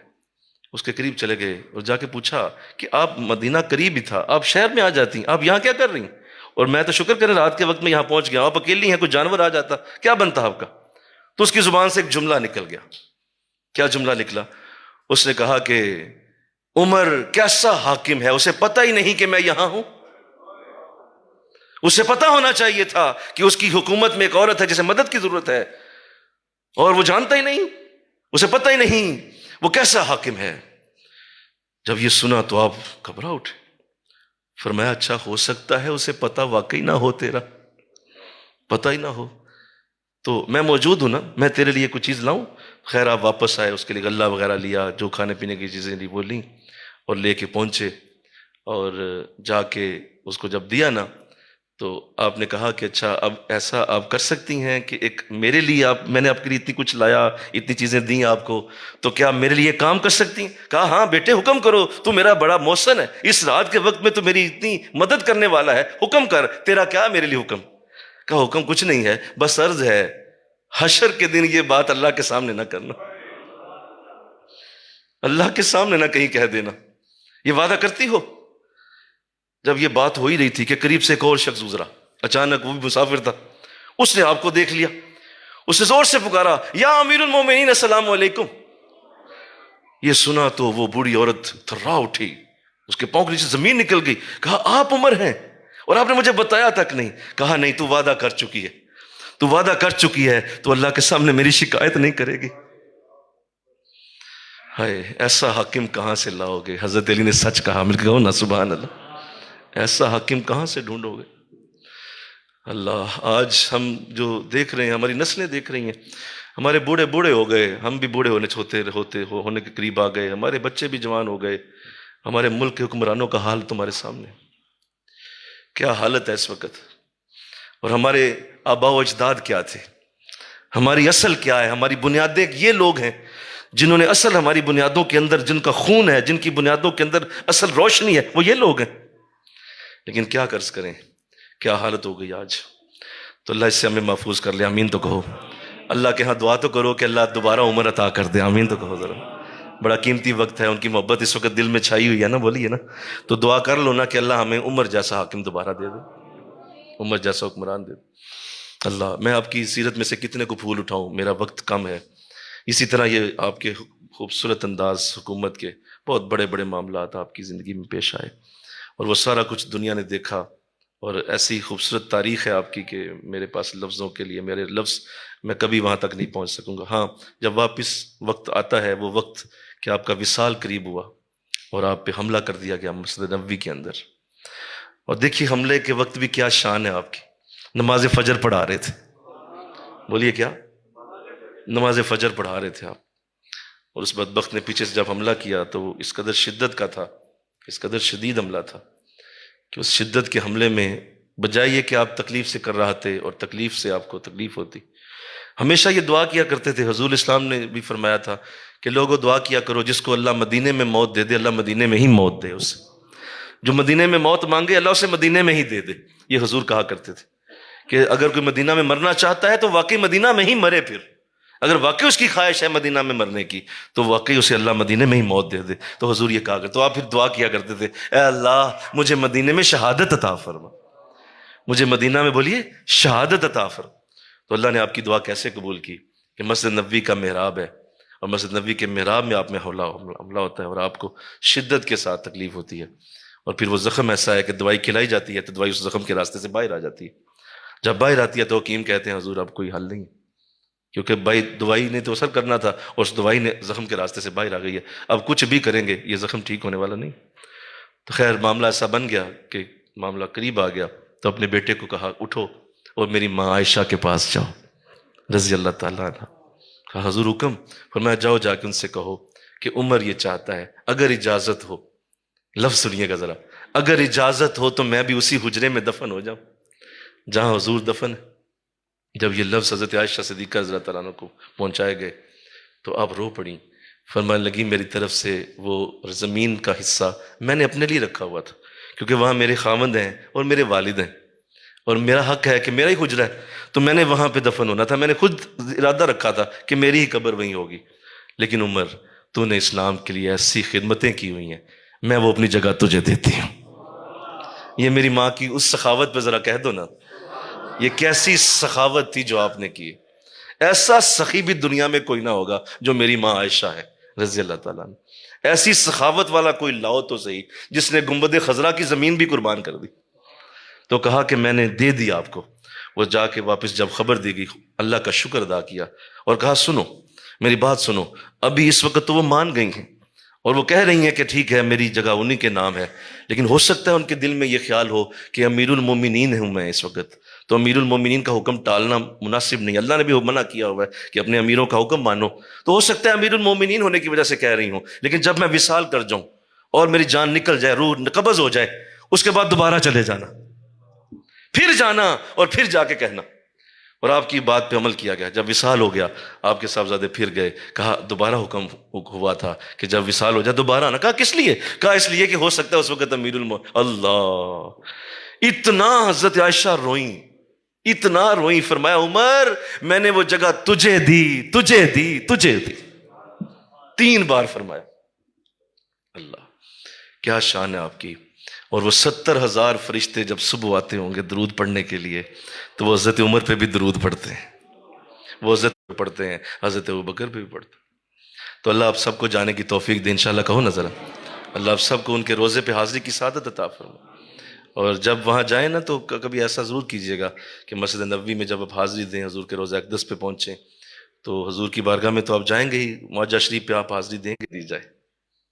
[SPEAKER 2] اس کے قریب چلے گئے اور جا کے پوچھا کہ آپ مدینہ قریب ہی تھا، آپ شہر میں آ جاتی، آپ یہاں کیا کر رہی ہیں؟ اور میں تو شکر کریں رات کے وقت میں یہاں پہنچ گیا، آپ اکیلی ہیں، کوئی جانور آ جاتا کیا بنتا آپ کا؟ تو اس کی زبان سے ایک جملہ نکل گیا. کیا جملہ نکلا؟ اس نے کہا کہ عمر کیسا حاکم ہے، اسے پتہ ہی نہیں کہ میں یہاں ہوں. اسے پتہ ہونا چاہیے تھا کہ اس کی حکومت میں ایک عورت ہے جسے مدد کی ضرورت ہے، اور وہ جانتا ہی نہیں، اسے پتہ ہی نہیں وہ کیسا حاکم ہے. جب یہ سنا تو آپ گھبرا اٹھے. فرمایا اچھا ہو سکتا ہے اسے پتہ واقعی نہ ہو، تیرا پتہ ہی نہ ہو، تو میں موجود ہوں نا، میں تیرے لیے کچھ چیز لاؤں. خیر آپ واپس آئے، اس کے لیے غلہ وغیرہ لیا، جو کھانے پینے کی چیزیں لی وہ لیں اور لے کے پہنچے. اور جا کے اس کو جب دیا نا تو آپ نے کہا کہ اچھا اب ایسا آپ کر سکتی ہیں کہ ایک میرے لیے میں نے آپ کے لیے اتنی کچھ لایا، اتنی چیزیں دیں آپ کو، تو کیا میرے لیے کام کر سکتی ہیں؟ کہا ہاں بیٹے حکم کرو، تو میرا بڑا محسن ہے، اس رات کے وقت میں تو میری اتنی مدد کرنے والا ہے، حکم کر، تیرا کیا میرے لیے حکم؟ کہا حکم کچھ نہیں ہے، بس عرض ہے حشر کے دن یہ بات اللہ کے سامنے نہ کرنا، اللہ کے سامنے نہ کہیں کہہ دینا. یہ وعدہ کرتی ہو؟ جب یہ بات ہو ہی رہی تھی کہ قریب سے ایک اور شخص گزرا، اچانک وہ بھی مسافر تھا، اس نے آپ کو دیکھ لیا، اس نے زور سے پکارا یا امیر المومنین السلام علیکم. یہ سنا تو وہ بوڑھی عورت تھرا اٹھی، اس کے پاؤں کے نیچے زمین نکل گئی. کہا آپ عمر ہیں اور آپ نے مجھے بتایا تک نہیں؟ کہا نہیں، تو وعدہ کر چکی ہے، تو وعدہ کر چکی ہے تو اللہ کے سامنے میری شکایت نہیں کرے گی. ہائے ایسا حاکم کہاں سے لاؤ گے؟ حضرت علی نے سچ کہا، مل کے کہو نا سبحان اللہ، ایسا حاکم کہاں سے ڈھونڈو گے؟ اللہ، آج ہم جو دیکھ رہے ہیں، ہماری نسلیں دیکھ رہی ہیں، ہمارے بوڑھے بوڑھے ہو گئے، ہم بھی بوڑھے ہونے کے قریب آ گئے، ہمارے بچے بھی جوان ہو گئے، ہمارے ملک کے حکمرانوں کا حال تمہارے سامنے، کیا حالت ہے اس وقت؟ اور ہمارے آباء و اجداد کیا تھے؟ ہماری اصل کیا ہے؟ ہماری بنیادیں یہ لوگ ہیں جنہوں نے اصل ہماری بنیادوں کے اندر، جن کا خون ہے، جن کی بنیادوں کے اندر اصل روشنی ہے، وہ یہ لوگ ہیں۔ لیکن کیا قرض کریں، کیا حالت ہو گئی آج؟ تو اللہ اس سے ہمیں محفوظ کر لے، آمین تو کہو۔ اللہ کے ہاں دعا تو کرو کہ اللہ دوبارہ عمر عطا کر دے، آمین تو کہو ذرا۔ بڑا قیمتی وقت ہے، ان کی محبت اس وقت دل میں چھائی ہوئی ہے نا، بولیے نا، تو دعا کر لو نا کہ اللہ ہمیں عمر جیسا حاکم دوبارہ دے دے، عمر جیسا حکمران دے دے۔ اللہ، میں آپ کی سیرت میں سے کتنے کو پھول اٹھاؤں، میرا وقت کم ہے۔ اسی طرح یہ آپ کے خوبصورت انداز حکومت کے بہت بڑے بڑے معاملات آپ کی زندگی میں پیش آئے، اور وہ سارا کچھ دنیا نے دیکھا، اور ایسی خوبصورت تاریخ ہے آپ کی کہ میرے پاس لفظوں کے لیے، میرے لفظ میں کبھی وہاں تک نہیں پہنچ سکوں گا۔ ہاں، جب واپس وقت آتا ہے، وہ وقت کہ آپ کا وصال قریب ہوا اور آپ پہ حملہ کر دیا گیا مسجد نبوی کے اندر، اور دیکھیے حملے کے وقت بھی کیا شان ہے آپ کی، نماز فجر پڑھا رہے تھے، بولیے کیا؟ نماز فجر پڑھا رہے تھے آپ، اور اس بدبخت نے پیچھے سے جب حملہ کیا تو وہ اس قدر شدت کا تھا، اس قدر شدید حملہ تھا کہ اس شدت کے حملے میں بجائے یہ کہ آپ تکلیف سے کر رہا تھے اور تکلیف سے آپ کو تکلیف ہوتی، ہمیشہ یہ دعا کیا کرتے تھے۔ حضور اسلام نے بھی فرمایا تھا کہ لوگوں دعا کیا کرو، جس کو اللہ مدینے میں موت دے دے، اللہ مدینے میں ہی موت دے اسے، جو مدینے میں موت مانگے اللہ اسے مدینے میں ہی دے دے۔ یہ حضور کہا کرتے تھے کہ اگر کوئی مدینہ میں مرنا چاہتا ہے تو واقعی مدینہ میں ہی مرے، پھر اگر واقعی اس کی خواہش ہے مدینہ میں مرنے کی تو واقعی اسے اللہ مدینے میں ہی موت دے دے۔ تو حضور یہ کہا کرتے، تو آپ پھر دعا کیا کرتے تھے، اے اللہ مجھے مدینے میں شہادت عطا فرما، مجھے مدینہ میں بولیے شہادت عطا فرما۔ تو اللہ نے آپ کی دعا کیسے قبول کی کہ مسجد نبوی کا محراب ہے، اور مسجد نبوی کے محراب میں آپ میں حملہ ہوتا ہے، اور آپ کو شدت کے ساتھ تکلیف ہوتی ہے، اور پھر وہ زخم ایسا ہے کہ دوائی کھلائی جاتی ہے تو دوائی اس زخم کے راستے سے باہر آ جاتی ہے، جب باہر آتی ہے تو حکیم کہتے ہیں حضور اب کوئی حل نہیں، کیونکہ دوائی نے تو اثر کرنا تھا اور اس دوائی نے زخم کے راستے سے باہر آ گئی ہے، اب کچھ بھی کریں گے یہ زخم ٹھیک ہونے والا نہیں۔ تو خیر معاملہ ایسا بن گیا کہ معاملہ قریب آ گیا، تو اپنے بیٹے کو کہا اٹھو اور میری ماں عائشہ کے پاس جاؤ رضی اللہ تعالیٰ عنہ۔ کہا حضور حکم؟ فرمایا جاؤ جا کے ان سے کہو کہ عمر یہ چاہتا ہے اگر اجازت ہو، لفظ سنیے گا ذرا، اگر اجازت ہو تو میں بھی اسی حجرے میں دفن ہو جاؤں جہاں حضور دفن ہے۔ جب یہ لفظ حضرت عائشہ صدیقہ رضی اللہ تعالیٰ عنہ کو پہنچائے گئے تو آپ رو پڑیں، فرمانے لگی میری طرف سے وہ زمین کا حصہ میں نے اپنے لیے رکھا ہوا تھا، کیونکہ وہاں میرے خاوند ہیں اور میرے والد ہیں، اور میرا حق ہے کہ میرا ہی حجرہ ہے، تو میں نے وہاں پہ دفن ہونا تھا، میں نے خود ارادہ رکھا تھا کہ میری ہی قبر وہیں ہوگی، لیکن عمر تو نے اسلام کے لیے ایسی خدمتیں کی ہوئی ہیں، میں وہ اپنی جگہ تجھے دیتی ہوں۔ یہ میری ماں کی اس سخاوت پہ ذرا کہہ دو نا، یہ کیسی سخاوت تھی جو آپ نے کی، ایسا سخی بھی دنیا میں کوئی نہ ہوگا جو میری ماں عائشہ ہے رضی اللہ تعالیٰ عنہ، ایسی سخاوت والا کوئی لاؤ تو صحیح جس نے گنبد خضرا کی زمین بھی قربان کر دی۔ تو کہا کہ میں نے دے دی آپ کو۔ وہ جا کے واپس جب خبر دی گئی اللہ کا شکر ادا کیا اور کہا سنو میری بات سنو، ابھی اس وقت تو وہ مان گئی ہیں اور وہ کہہ رہی ہیں کہ ٹھیک ہے میری جگہ انہی کے نام ہے، لیکن ہو سکتا ہے ان کے دل میں یہ خیال ہو کہ امیر المومنین ہوں میں اس وقت، تو امیر المومنین کا حکم ٹالنا مناسب نہیں، اللہ نے بھی منع کیا ہوا ہے کہ اپنے امیروں کا حکم مانو، تو ہو سکتا ہے امیر المومنین ہونے کی وجہ سے کہہ رہی ہوں، لیکن جب میں وصال کر جاؤں اور میری جان نکل جائے، روح قبض ہو جائے، اس کے بعد دوبارہ چلے جانا، پھر جانا اور پھر جا کے کہنا۔ اور آپ کی بات پہ عمل کیا گیا، جب وصال ہو گیا آپ کے صاحبزادے پھر گئے، کہا دوبارہ حکم ہوا تھا کہ جب وصال ہو جائے دوبارہ آنا، کہا کس لیے؟ کہا اس لیے کہ ہو سکتا ہے اس وقت امیر اللہ، اتنا حضرت عائشہ روئیں، اتنا روئیں، فرمایا عمر میں نے وہ جگہ تجھے دی تجھے دی تجھے دی، 3 بار فرمایا۔ اللہ کیا شان ہے آپ کی۔ اور وہ 70,000 فرشتے جب صبح آتے ہوں گے درود پڑھنے کے لیے تو وہ حضرت عمر پہ بھی درود پڑھتے ہیں، وہ حضرت پہ پڑھتے ہیں، حضرت ابوبکر پہ بھی پڑھتے ہیں۔ تو اللہ آپ سب کو جانے کی توفیق دے انشاءاللہ، کہو نا ذرا، اللہ آپ سب کو ان کے روزے پہ حاضری کی سعادت عطا فرمائے۔ اور جب وہاں جائیں نا تو کبھی ایسا ضرور کیجیے گا کہ مسجد نبوی میں جب آپ حاضری دیں، حضور کے روزہ اقدس پہ پہنچیں تو حضور کی بارگاہ میں تو آپ جائیں گے ہی، معجزہ شریف پہ آپ حاضری دیں گے، دی جائے،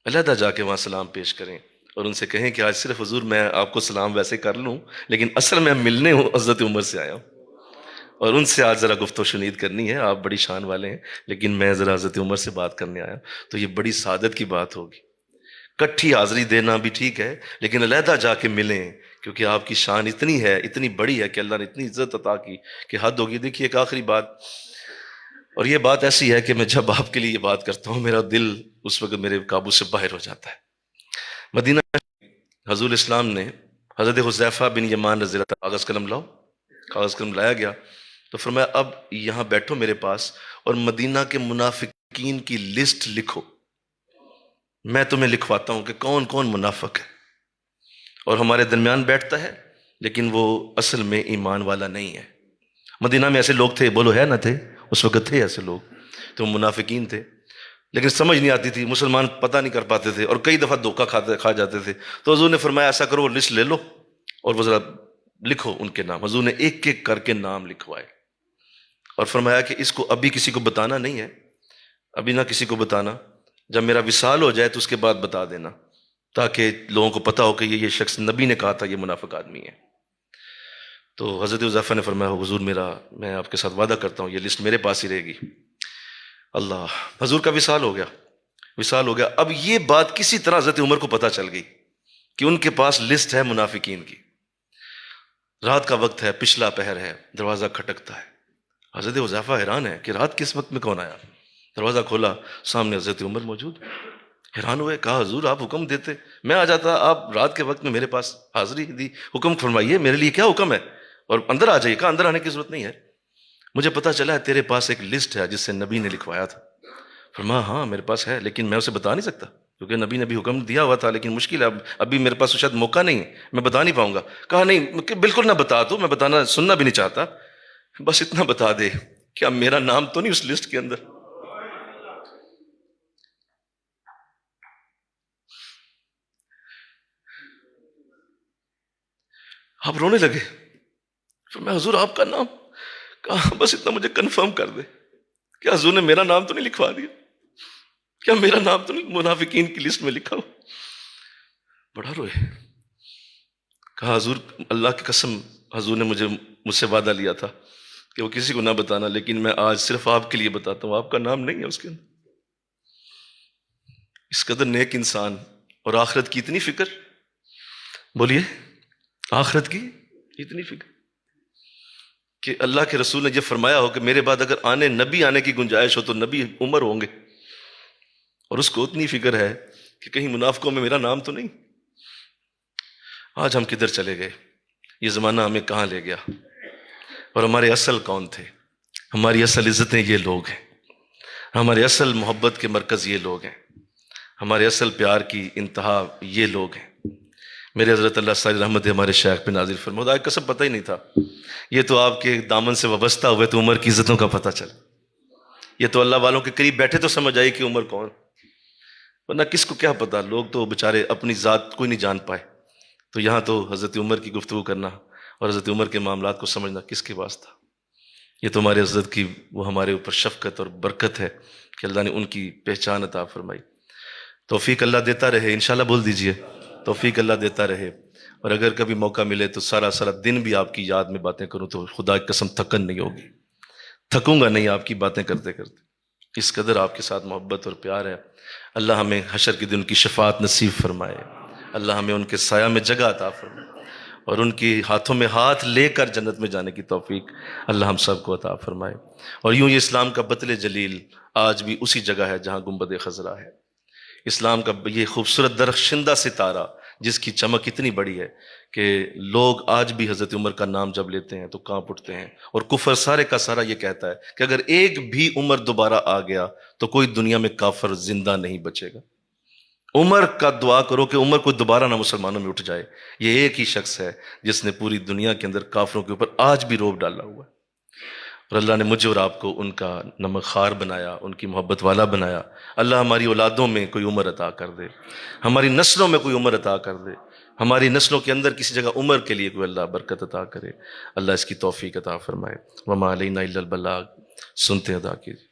[SPEAKER 2] علیحدہ جا کے وہاں سلام پیش کریں اور ان سے کہیں کہ آج صرف حضور میں آپ کو سلام ویسے کر لوں، لیکن اصل میں ملنے ہوں حضرت عمر سے آیا ہوں، اور ان سے آج ذرا گفت و شنید کرنی ہے، آپ بڑی شان والے ہیں لیکن میں ذرا حضرت عمر سے بات کرنے آیا ہوں۔ تو یہ بڑی سعادت کی بات ہوگی، کٹھی حاضری دینا بھی ٹھیک ہے لیکن علیحدہ جا کے ملیں، کیونکہ آپ کی شان اتنی ہے، اتنی بڑی ہے کہ اللہ نے اتنی عزت عطا کی کہ حد ہوگی۔ دیکھیے ایک آخری بات، اور یہ بات ایسی ہے کہ میں جب آپ کے لیے یہ بات کرتا ہوں میرا دل اس وقت میرے قابو سے باہر ہو جاتا ہے۔ مدینہ حضور اسلام نے حضرت حذیفہ بن یمان رضی اللہ عنہ، کاغذ قلم لاؤ، کاغذ قلم لایا گیا تو فرمایا اب یہاں بیٹھو میرے پاس اور مدینہ کے منافقین کی لسٹ لکھو، میں تمہیں لکھواتا ہوں کہ کون کون منافق ہے اور ہمارے درمیان بیٹھتا ہے لیکن وہ اصل میں ایمان والا نہیں ہے۔ مدینہ میں ایسے لوگ تھے، بولو ہے نہ تھے؟ اس وقت تھے ایسے لوگ، تو منافقین تھے، لیکن سمجھ نہیں آتی تھی، مسلمان پتہ نہیں کر پاتے تھے اور کئی دفعہ دھوکہ کھا جاتے تھے۔ تو حضور نے فرمایا ایسا کرو، لسٹ لے لو اور وہ ذرا لکھو ان کے نام۔ حضور نے ایک ایک کر کے نام لکھوائے اور فرمایا کہ اس کو ابھی کسی کو بتانا نہیں ہے، ابھی نہ کسی کو بتانا، جب میرا وصال ہو جائے تو اس کے بعد بتا دینا، تاکہ لوگوں کو پتہ ہو کہ یہ شخص نبی نے کہا تھا یہ منافق آدمی ہے۔ تو حضرت حذیفہ نے فرمایا حضور میں آپ کے ساتھ وعدہ کرتا ہوں یہ لسٹ میرے پاس ہی رہے گی۔ اللہ، حضور کا وصال ہو گیا، وصال ہو گیا۔ اب یہ بات کسی طرح حضرت عمر کو پتہ چل گئی کہ ان کے پاس لسٹ ہے منافقین کی۔ رات کا وقت ہے، پچھلا پہر ہے، دروازہ کھٹکتا ہے۔ حضرت حذیفہ حیران ہے کہ رات کس وقت میں کون آیا؟ دروازہ کھولا، سامنے حضرت عمر موجود۔ حیران ہوئے، کہا حضور آپ حکم دیتے، میں آ جاتا، آپ رات کے وقت میں میرے پاس حاضری دی، حکم فرمائیے میرے لیے کیا حکم ہے اور اندر آ جائیے۔ کہا اندر آنے کی ضرورت نہیں ہے، مجھے پتہ چلا ہے تیرے پاس ایک لسٹ ہے جس سے نبی نے لکھوایا تھا۔ فرمایا ہاں میرے پاس ہے لیکن میں اسے بتا نہیں سکتا کیونکہ نبی نے بھی حکم دیا ہوا تھا، لیکن مشکل ہے، ابھی میرے پاس شاید موقع نہیں ہے، میں بتا نہیں پاؤں گا۔ کہا نہیں بالکل نہ بتا، تو میں بتانا سننا بھی نہیں چاہتا، بس اتنا بتا دے کیا میرا نام تو نہیں اس لسٹ کے اندر؟ آپ رونے لگے۔ فرمایا حضور آپ کا نام؟ کہا بس اتنا مجھے کنفرم کر دے، کیا حضور نے میرا نام تو نہیں لکھوا دیا؟ کیا میرا نام تو نہیں منافقین کی لسٹ میں لکھا ہو؟ بڑا روئے۔ کہا حضور اللہ کی قسم، حضور نے مجھ سے وعدہ لیا تھا کہ وہ کسی کو نہ بتانا، لیکن میں آج صرف آپ کے لیے بتاتا ہوں، آپ کا نام نہیں ہے اس کے اندر۔ اس قدر نیک انسان اور آخرت کی اتنی فکر، بولیے آخرت کی اتنی فکر کہ اللہ کے رسول نے یہ فرمایا ہو کہ میرے بعد اگر نبی آنے کی گنجائش ہو تو نبی عمر ہوں گے، اور اس کو اتنی فکر ہے کہ کہیں منافقوں میں میرا نام تو نہیں۔ آج ہم کدھر چلے گئے؟ یہ زمانہ ہمیں کہاں لے گیا؟ اور ہمارے اصل کون تھے؟ ہماری اصل عزتیں یہ لوگ ہیں، ہمارے اصل محبت کے مرکز یہ لوگ ہیں، ہمارے اصل پیار کی انتہا یہ لوگ ہیں۔ میرے حضرت اللہ ساری رحمت ہمارے شیخ پہ نازل فرمود، آج قسم پتہ ہی نہیں تھا، یہ تو آپ کے دامن سے وابستہ ہوئے تو عمر کی عزتوں کا پتہ چلا، یہ تو اللہ والوں کے قریب بیٹھے تو سمجھ آئی کہ عمر کون، ورنہ کس کو کیا پتا، لوگ تو بےچارے اپنی ذات کوئی نہیں جان پائے۔ تو یہاں تو حضرت عمر کی گفتگو کرنا اور حضرت عمر کے معاملات کو سمجھنا کس کے پاس تھا؟ یہ تو ہمارے حضرت کی وہ ہمارے اوپر شفقت اور برکت ہے کہ اللہ نے ان کی پہچان عطا فرمائی۔ توفیق اللہ دیتا رہے، انشاءاللہ بول دیجئے توفیق اللہ دیتا رہے، اور اگر کبھی موقع ملے تو سارا دن بھی آپ کی یاد میں باتیں کروں تو خدا کی قسم تھکن نہیں ہوگی، تھکوں گا نہیں آپ کی باتیں کرتے کرتے، اس قدر آپ کے ساتھ محبت اور پیار ہے۔ اللہ ہمیں حشر کے دن کی شفاعت نصیب فرمائے، اللہ ہمیں ان کے سایہ میں جگہ عطا فرمائے، اور ان کی ہاتھوں میں ہاتھ لے کر جنت میں جانے کی توفیق اللہ ہم سب کو عطا فرمائے۔ اور یوں یہ اسلام کا بطل جلیل آج بھی اسی جگہ ہے جہاں گنبد خضرا ہے، اسلام کا یہ خوبصورت درخشندہ ستارہ جس کی چمک اتنی بڑی ہے کہ لوگ آج بھی حضرت عمر کا نام جب لیتے ہیں تو کانپ اٹھتے ہیں، اور کفر سارے کا سارا یہ کہتا ہے کہ اگر ایک بھی عمر دوبارہ آ گیا تو کوئی دنیا میں کافر زندہ نہیں بچے گا۔ عمر کا دعا کرو کہ عمر کوئی دوبارہ نہ مسلمانوں میں اٹھ جائے، یہ ایک ہی شخص ہے جس نے پوری دنیا کے اندر کافروں کے اوپر آج بھی روب ڈالا ہوا ہے، اور اللہ نے مجھے اور آپ کو ان کا نمک خوار بنایا، ان کی محبت والا بنایا۔ اللہ ہماری اولادوں میں کوئی عمر عطا کر دے، ہماری نسلوں میں کوئی عمر عطا کر دے، ہماری نسلوں کے اندر کسی جگہ عمر کے لیے کوئی اللہ برکت عطا کرے، اللہ اس کی توفیق عطا فرمائے۔ وما علینا الا البلاغ، سنتے ادا کیجیے۔